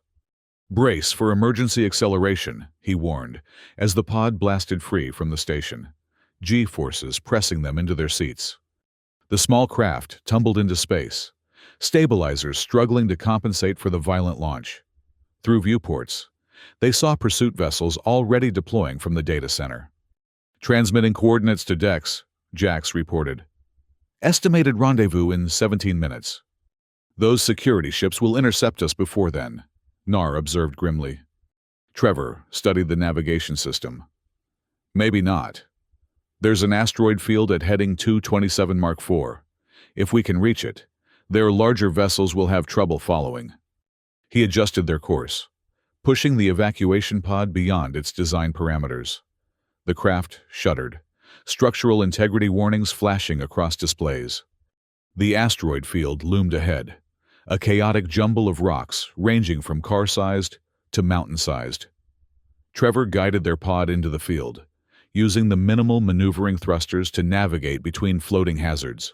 Brace for emergency acceleration, he warned, as the pod blasted free from the station, G-forces pressing them into their seats. The small craft tumbled into space, stabilizers struggling to compensate for the violent launch. Through viewports, they saw pursuit vessels already deploying from the data center. Transmitting coordinates to Dex, Jax reported. Estimated rendezvous in 17 minutes. Those security ships will intercept us before then, Nar observed grimly. Trevor studied the navigation system. Maybe not. There's an asteroid field at heading 227 Mark IV. If we can reach it, their larger vessels will have trouble following. He adjusted their course, pushing the evacuation pod beyond its design parameters. The craft shuddered, structural integrity warnings flashing across displays. The asteroid field loomed ahead, a chaotic jumble of rocks ranging from car-sized to mountain-sized. Trevor guided their pod into the field, using the minimal maneuvering thrusters to navigate between floating hazards.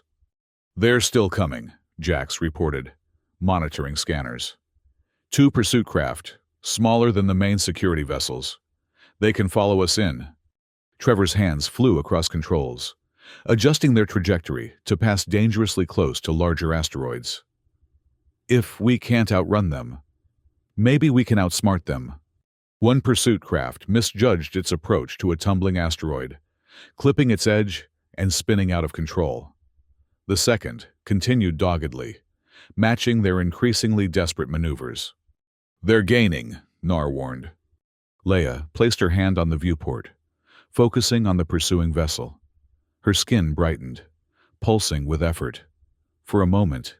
They're still coming, Jax reported, monitoring scanners. 2 pursuit craft, smaller than the main security vessels. They can follow us in. Trevor's hands flew across controls, adjusting their trajectory to pass dangerously close to larger asteroids. If we can't outrun them, maybe we can outsmart them. One pursuit craft misjudged its approach to a tumbling asteroid, clipping its edge and spinning out of control. The second continued doggedly, matching their increasingly desperate maneuvers. They're gaining, Nar warned. Leia placed her hand on the viewport, focusing on the pursuing vessel. Her skin brightened, pulsing with effort. For a moment,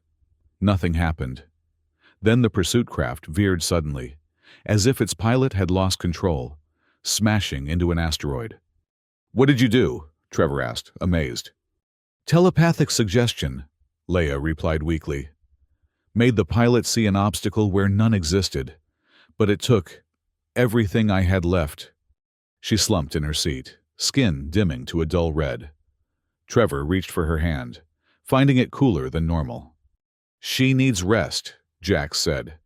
nothing happened. Then the pursuit craft veered suddenly, as if its pilot had lost control, smashing into an asteroid. "What did you do?" Trevor asked, amazed. "Telepathic suggestion," Leia replied weakly. "Made the pilot see an obstacle where none existed, but it took everything I had left." She slumped in her seat, skin dimming to a dull red. Trevor reached for her hand, finding it cooler than normal. "She needs rest," Jax said,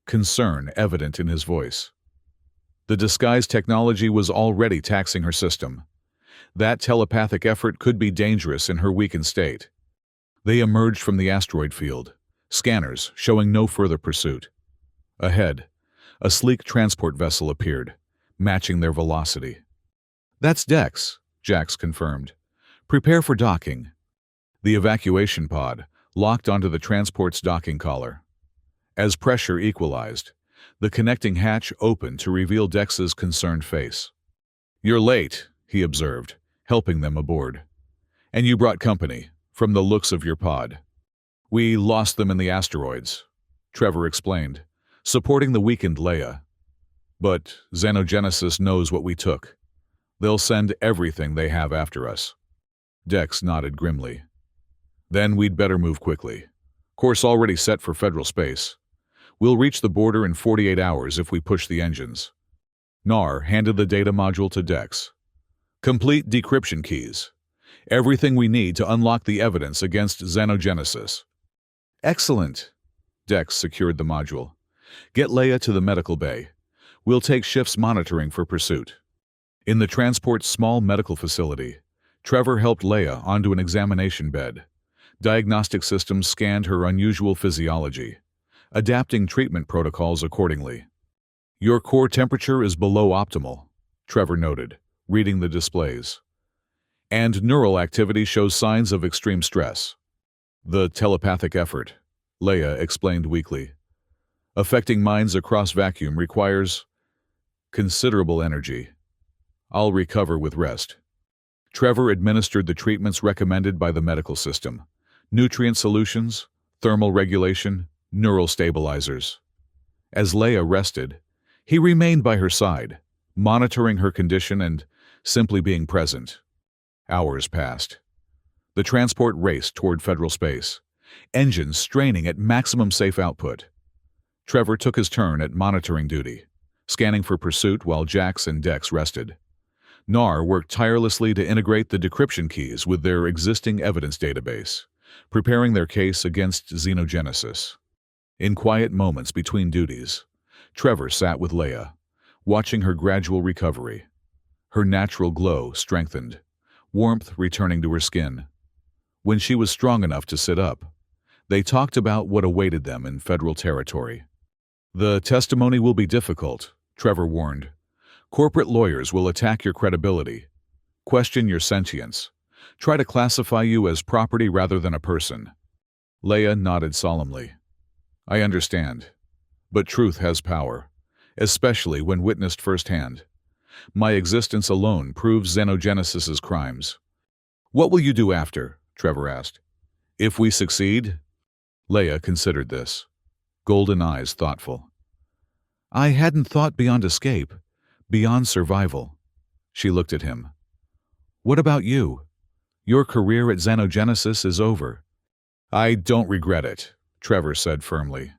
concern evident in his voice. The disguise technology was already taxing her system. That telepathic effort could be dangerous in her weakened state. They emerged from the asteroid field, scanners showing no further pursuit. Ahead, a sleek transport vessel appeared, matching their velocity. "That's Dex," Jax confirmed. "Prepare for docking." The evacuation pod locked onto the transport's docking collar. As pressure equalized, the connecting hatch opened to reveal Dex's concerned face. "You're late," he observed, helping them aboard. "And you brought company, from the looks of your pod." "We lost them in the asteroids," Trevor explained, supporting the weakened Leia. "But Xenogenesis knows what we took. They'll send everything they have after us." Dex nodded grimly. "Then we'd better move quickly. Course already set for federal space. We'll reach the border in 48 hours if we push the engines." Nar handed the data module to Dex. "Complete decryption keys. Everything we need to unlock the evidence against Xenogenesis." "Excellent." Dex secured the module. "Get Leia to the medical bay. We'll take shifts monitoring for pursuit." In the transport's small medical facility, Trevor helped Leia onto an examination bed. Diagnostic systems scanned her unusual physiology, adapting treatment protocols accordingly. "Your core temperature is below optimal," Trevor noted, reading the displays. "And neural activity shows signs of extreme stress." "The telepathic effort," Leia explained weakly. "Affecting minds across vacuum requires considerable energy. I'll recover with rest." Trevor administered the treatments recommended by the medical system: nutrient solutions, thermal regulation, neural stabilizers. As Leia rested, he remained by her side, monitoring her condition and simply being present. Hours passed. The transport raced toward federal space, engines straining at maximum safe output. Trevor took his turn at monitoring duty, scanning for pursuit while Jax and Dex rested. Nar worked tirelessly to integrate the decryption keys with their existing evidence database, preparing their case against Xenogenesis. In quiet moments between duties, Trevor sat with Leia, watching her gradual recovery. Her natural glow strengthened, warmth returning to her skin. When she was strong enough to sit up, they talked about what awaited them in federal territory. "The testimony will be difficult," Trevor warned. "Corporate lawyers will attack your credibility, question your sentience, try to classify you as property rather than a person." Leia nodded solemnly. "I understand. But truth has power, especially when witnessed firsthand. My existence alone proves Xenogenesis's crimes." "What will you do after?" Trevor asked. "If we succeed?" Leia considered this, golden eyes thoughtful. "I hadn't thought beyond escape, beyond survival." She looked at him. "What about you? Your career at Xenogenesis is over." "I don't regret it," Trevor said firmly.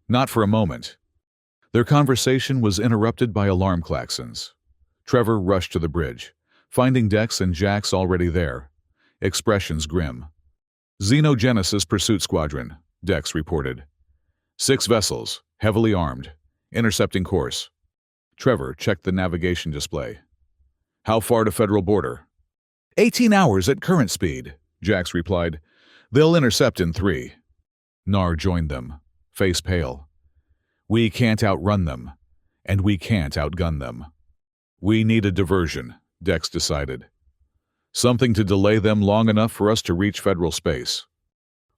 "Not for a moment." Their conversation was interrupted by alarm klaxons. Trevor rushed to the bridge, finding Dex and Jax already there, expressions grim. "Xenogenesis Pursuit Squadron," Dex reported. 6 vessels, heavily armed, intercepting course." Trevor checked the navigation display. "How far to federal border?" 18 hours at current speed, Jax replied. "They'll intercept in 3. Nar joined them, face pale. "We can't outrun them, and we can't outgun them." "We need a diversion," Dex decided. "Something to delay them long enough for us to reach federal space."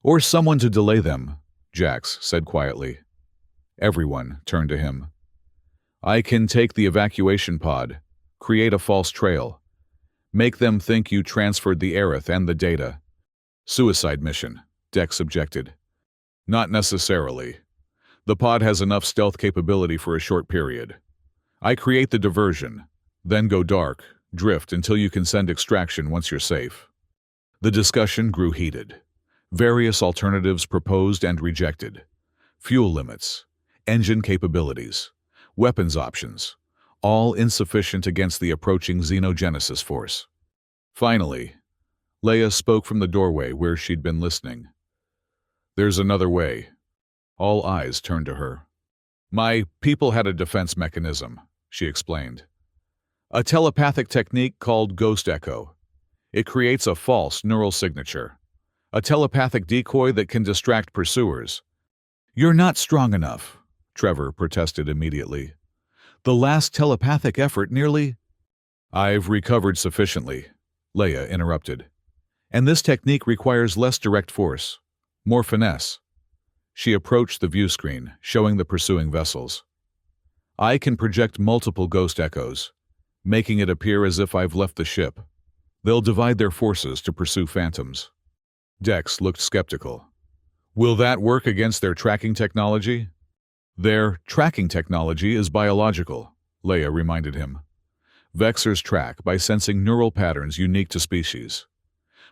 "Or someone to delay them," Jax said quietly. Everyone turned to him. "I can take the evacuation pod, create a false trail, Make them think you transferred the Aerith and the data. Suicide mission, Dex objected. Not necessarily. The pod has enough stealth capability for a short period. I create the diversion, then go dark, drift until you can send extraction once you're safe. The discussion grew heated. Various alternatives proposed and rejected. Fuel limits, engine capabilities, weapons options, all insufficient against the approaching xenogenesis force. Finally, Leia spoke from the doorway where she'd been listening. There's another way. All eyes turned to her. My people had a defense mechanism, she explained. A telepathic technique called ghost echo. It creates a false neural signature. A telepathic decoy that can distract pursuers. You're not strong enough, Trevor protested immediately. The last telepathic effort nearly— I've recovered sufficiently, Leia interrupted. And this technique requires less direct force, more finesse. She approached the view screen, showing the pursuing vessels. I can project multiple ghost echoes, making it appear as if I've left the ship. They'll divide their forces to pursue phantoms. Dex looked skeptical. Will that work against their tracking technology? Their tracking technology is biological, Leia reminded him. Vexers track by sensing neural patterns unique to species.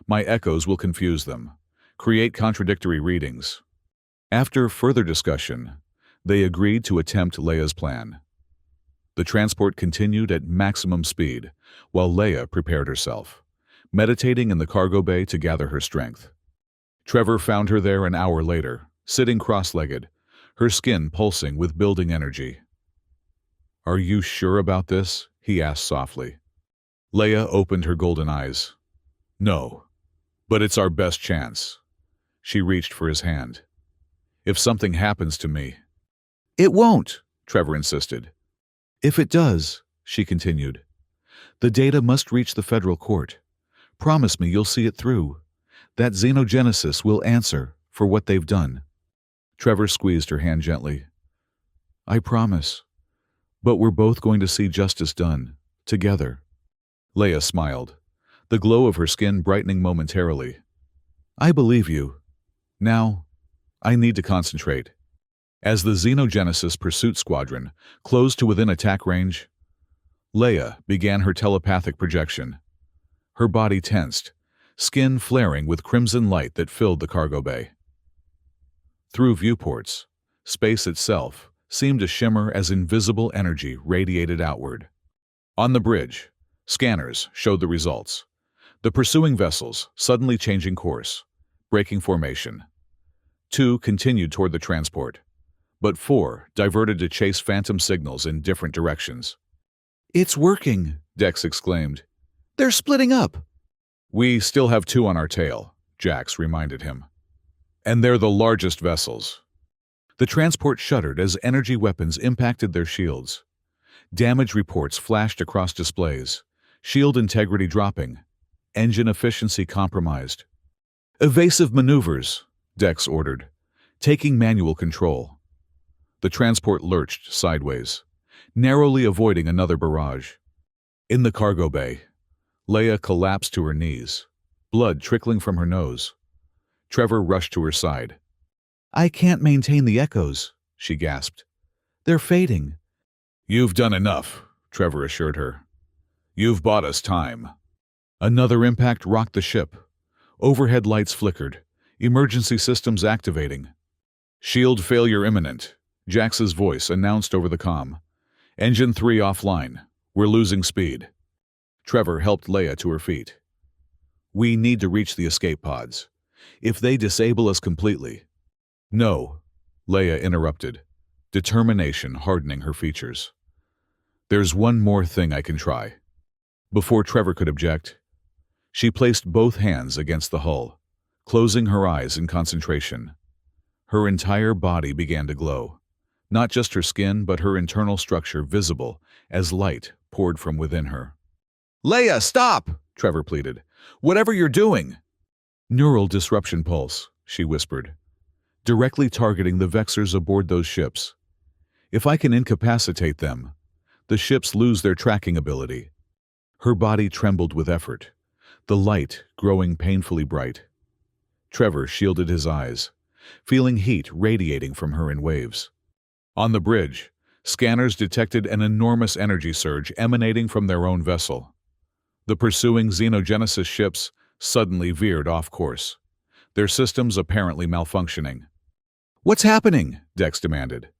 My echoes will confuse them, create contradictory readings. After further discussion, they agreed to attempt Leia's plan. The transport continued at maximum speed, while Leia prepared herself, meditating in the cargo bay to gather her strength. Trevor found her there an hour later, sitting cross-legged, her skin pulsing with building energy. Are you sure about this? He asked softly. Leia opened her golden eyes. No, but it's our best chance. She reached for his hand. If something happens to me— It won't, Trevor insisted. If it does, she continued, the data must reach the federal court. Promise me you'll see it through. That xenogenesis will answer for what they've done. Trevor squeezed her hand gently. I promise. But we're both going to see justice done, together. Leia smiled, the glow of her skin brightening momentarily. I believe you. Now, I need to concentrate. As the Xenogenesis Pursuit Squadron closed to within attack range, Leia began her telepathic projection. Her body tensed, skin flaring with crimson light that filled the cargo bay. Through viewports, space itself seemed to shimmer as invisible energy radiated outward. On the bridge, scanners showed the results. The pursuing vessels suddenly changing course, breaking formation. 2 continued toward the transport, but 4 diverted to chase phantom signals in different directions. It's working, Dex exclaimed. They're splitting up. We still have 2 on our tail, Jax reminded him. And they're the largest vessels. The transport shuddered as energy weapons impacted their shields. Damage reports flashed across displays, shield integrity dropping, engine efficiency compromised. Evasive maneuvers, Dex ordered, taking manual control. The transport lurched sideways, narrowly avoiding another barrage. In the cargo bay, Leia collapsed to her knees, blood trickling from her nose. Trevor rushed to her side. I can't maintain the echoes, she gasped. They're fading. You've done enough, Trevor assured her. You've bought us time. Another impact rocked the ship. Overhead lights flickered, emergency systems activating. Shield failure imminent, Jax's voice announced over the comm. Engine 3 offline. We're losing speed. Trevor helped Leia to her feet. We need to reach the escape pods. If they disable us completely— No, Leia interrupted, determination hardening her features. There's one more thing I can try. Before Trevor could object, she placed both hands against the hull, closing her eyes in concentration. Her entire body began to glow, not just her skin but her internal structure visible as light poured from within her. Leia, stop! Trevor pleaded. Whatever you're doing! Neural disruption pulse, she whispered, directly targeting the Vexers aboard those ships. If I can incapacitate them, the ships lose their tracking ability. Her body trembled with effort, the light growing painfully bright. Trevor shielded his eyes, feeling heat radiating from her in waves. On the bridge, scanners detected an enormous energy surge emanating from their own vessel. The pursuing Xenogenesis ships suddenly veered off course, their systems apparently malfunctioning. "What's happening?" Dex demanded.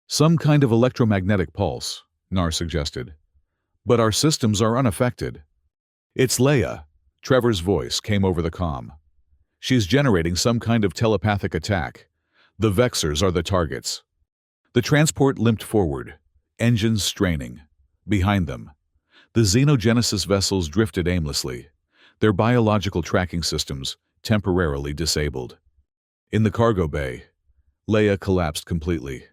"Some kind of electromagnetic pulse," Nar suggested. "But our systems are unaffected." "It's Leia," Trevor's voice came over the comm. "She's generating some kind of telepathic attack. The Vexers are the targets." The transport limped forward, engines straining. Behind them, the Xenogenesis vessels drifted aimlessly, their biological tracking systems temporarily disabled. In the cargo bay, Leia collapsed completely,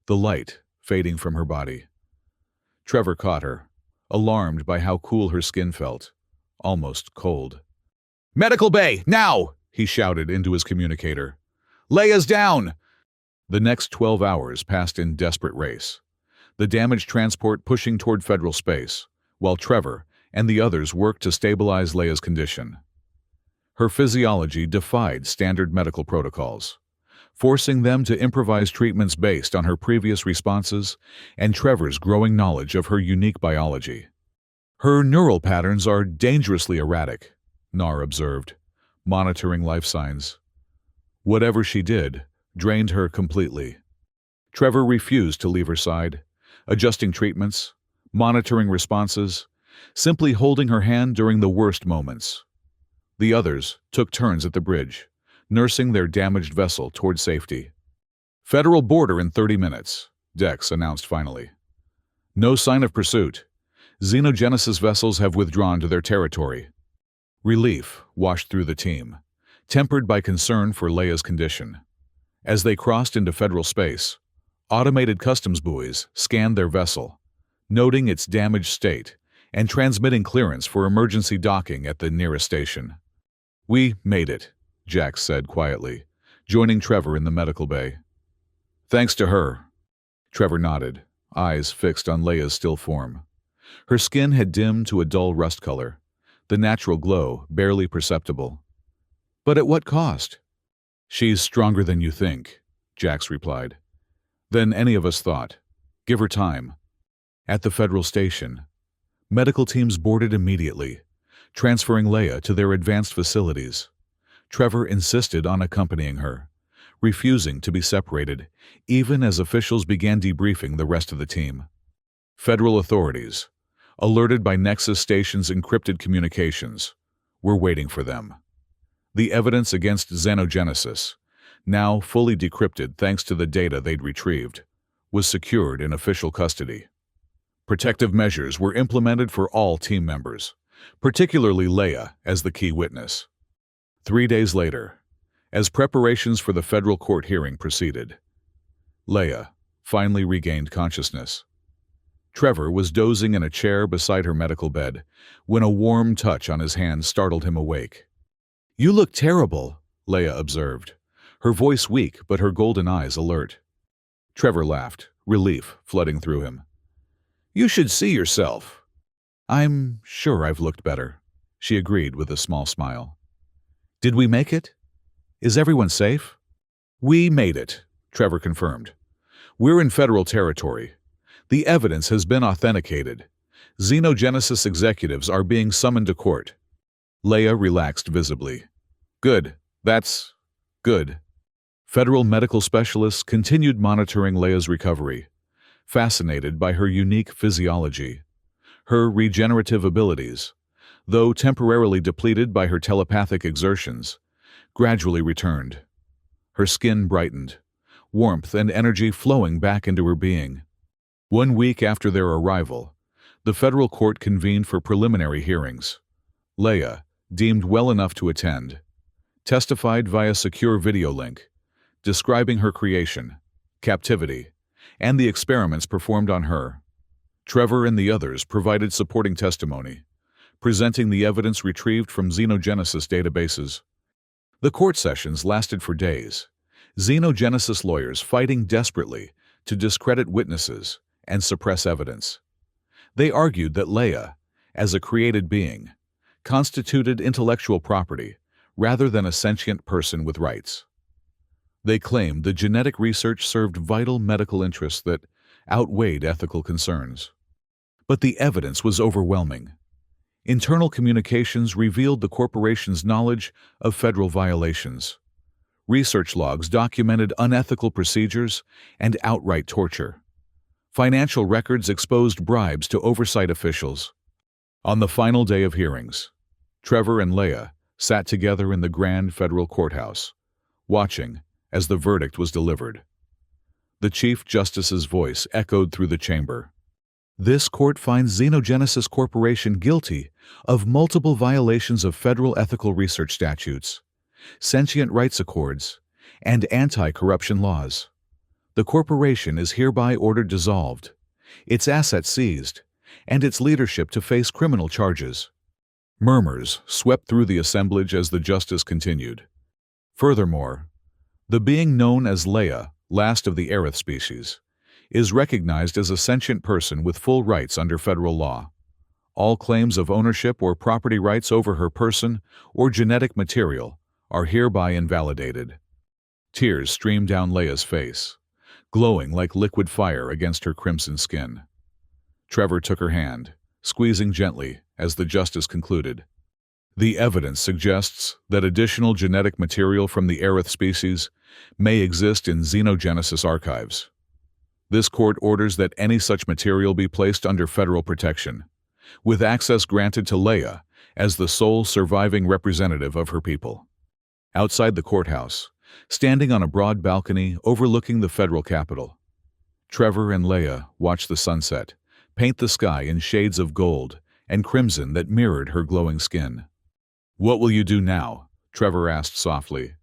the light fading from her body. Trevor caught her, alarmed by how cool her skin felt, almost cold. "Medical bay, now!" he shouted into his communicator. "Leia's down!" The next 12 hours passed in desperate race, the damaged transport pushing toward federal space, while Trevor and the others worked to stabilize Leia's condition. Her physiology defied standard medical protocols, forcing them to improvise treatments based on her previous responses and Trevor's growing knowledge of her unique biology. "Her neural patterns are dangerously erratic," Nar observed, monitoring life signs. Whatever she did drained her completely. Trevor refused to leave her side, adjusting treatments, monitoring responses, simply holding her hand during the worst moments. The others took turns at the bridge, nursing their damaged vessel toward safety. "Federal border in 30 minutes, Dex announced finally. "No sign of pursuit. Xenogenesis vessels have withdrawn to their territory." Relief washed through the team, tempered by concern for Leia's condition. As they crossed into federal space, automated customs buoys scanned their vessel, noting its damaged state and transmitting clearance for emergency docking at the nearest station. "We made it," Jax said quietly, joining Trevor in the medical bay. "Thanks to her." Trevor nodded, eyes fixed on Leia's still form. Her skin had dimmed to a dull rust color, the natural glow barely perceptible. "But at what cost?" "She's stronger than you think," Jax replied. "Than any of us thought. Give her time." At the federal station, medical teams boarded immediately, transferring Leia to their advanced facilities. Trevor insisted on accompanying her, refusing to be separated, even as officials began debriefing the rest of the team. Federal authorities, alerted by Nexus Station's encrypted communications, were waiting for them. The evidence against Xenogenesis, now fully decrypted thanks to the data they'd retrieved, was secured in official custody. Protective measures were implemented for all team members, particularly Leia as the key witness. 3 days later, as preparations for the federal court hearing proceeded, Leia finally regained consciousness. Trevor was dozing in a chair beside her medical bed when a warm touch on his hand startled him awake. "You look terrible," Leia observed, her voice weak but her golden eyes alert. Trevor laughed, relief flooding through him. "You should see yourself." "I'm sure I've looked better," she agreed with a small smile. "Did we make it? Is everyone safe?" "We made it," Trevor confirmed. "We're in federal territory. The evidence has been authenticated. Xenogenesis executives are being summoned to court." Leia relaxed visibly. "Good. That's good." Federal medical specialists continued monitoring Leia's recovery, fascinated by her unique physiology. Her regenerative abilities, though temporarily depleted by her telepathic exertions, gradually returned. Her skin brightened, warmth and energy flowing back into her being. 1 week after their arrival, the federal court convened for preliminary hearings. Leia, deemed well enough to attend, testified via secure video link, describing her creation, captivity, and the experiments performed on her. Trevor and the others provided supporting testimony, presenting the evidence retrieved from Xenogenesis databases. The court sessions lasted for days, Xenogenesis lawyers fighting desperately to discredit witnesses and suppress evidence. They argued that Leia, as a created being, constituted intellectual property rather than a sentient person with rights. They claimed the genetic research served vital medical interests that outweighed ethical concerns. But the evidence was overwhelming. Internal communications revealed the corporation's knowledge of federal violations. Research logs documented unethical procedures and outright torture. Financial records exposed bribes to oversight officials. On the final day of hearings, Trevor and Leia sat together in the grand federal courthouse, watching as the verdict was delivered. The Chief Justice's voice echoed through the chamber. This court finds Xenogenesis Corporation guilty of multiple violations of federal ethical research statutes, sentient rights accords, and anti-corruption laws. The corporation is hereby ordered dissolved, its assets seized, and its leadership to face criminal charges. Murmurs swept through the assemblage as the justice continued. Furthermore, the being known as Leia, last of the Aerith species, is recognized as a sentient person with full rights under federal law. All claims of ownership or property rights over her person or genetic material are hereby invalidated. Tears streamed down Leia's face, glowing like liquid fire against her crimson skin. Trevor took her hand, squeezing gently as the justice concluded. The evidence suggests that additional genetic material from the Aerith species may exist in Xenogenesis archives. This court orders that any such material be placed under federal protection, with access granted to Leia as the sole surviving representative of her people. Outside the courthouse, standing on a broad balcony overlooking the federal capitol, Trevor and Leia watched the sunset paint the sky in shades of gold and crimson that mirrored her glowing skin. "What will you do now?" Trevor asked softly.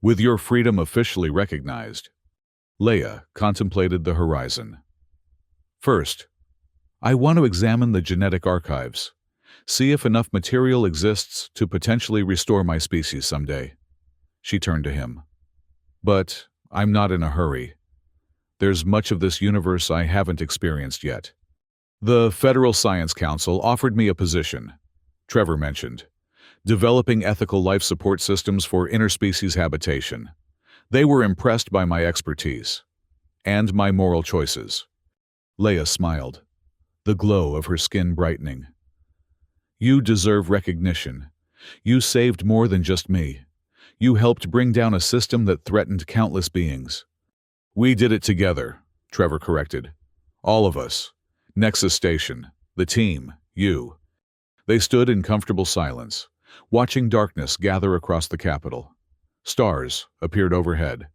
"With your freedom officially recognized." Leia contemplated the horizon. "First, I want to examine the genetic archives, see if enough material exists to potentially restore my species someday." She turned to him. "But I'm not in a hurry. There's much of this universe I haven't experienced yet." "The Federal Science Council offered me a position," Trevor mentioned, "developing ethical life support systems for interspecies habitation. They were impressed by my expertise and my moral choices." Leia smiled, the glow of her skin brightening. "You deserve recognition. You saved more than just me. You helped bring down a system that threatened countless beings." "We did it together," Trevor corrected. "All of us. Nexus Station, the team, you." They stood in comfortable silence, watching darkness gather across the capitol. Stars appeared overhead,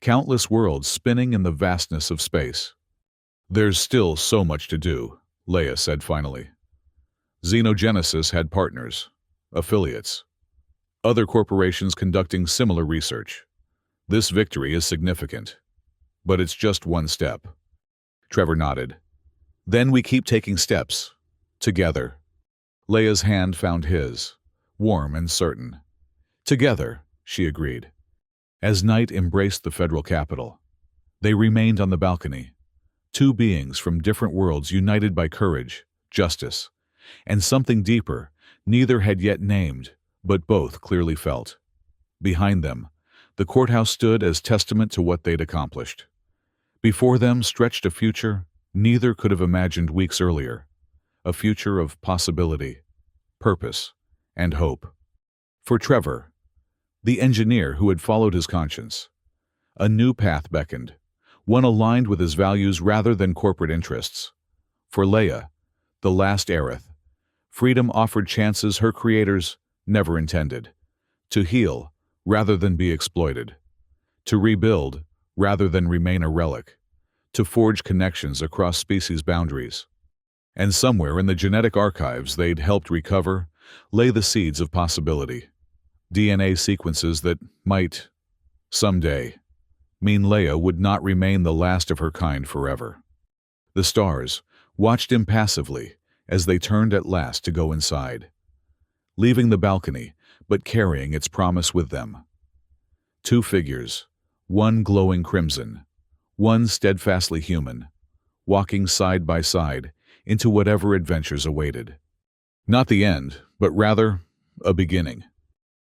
countless worlds spinning in the vastness of space. "There's still so much to do," Leia said finally. Xenogenesis had partners, affiliates, other corporations conducting similar research. This victory is significant, but it's just one step. Trevor nodded. "Then we keep taking steps, together." Leia's hand found his, warm and certain. "Together," she agreed. As night embraced the federal capitol, they remained on the balcony, two beings from different worlds united by courage, justice, and something deeper neither had yet named, but both clearly felt. Behind them, the courthouse stood as testament to what they'd accomplished. Before them stretched a future neither could have imagined weeks earlier, a future of possibility, purpose, and hope. For Trevor, the engineer who had followed his conscience, a new path beckoned, one aligned with his values rather than corporate interests. For Leia, the last Aerith, freedom offered chances her creators never intended, to heal rather than be exploited, to rebuild rather than remain a relic, to forge connections across species boundaries. And somewhere in the genetic archives they'd helped recover lay the seeds of possibility, DNA sequences that might, someday, mean Leia would not remain the last of her kind forever. The stars watched impassively as they turned at last to go inside, leaving the balcony but carrying its promise with them. Two figures, one glowing crimson, one steadfastly human, walking side by side into whatever adventures awaited. Not the end, but rather a beginning.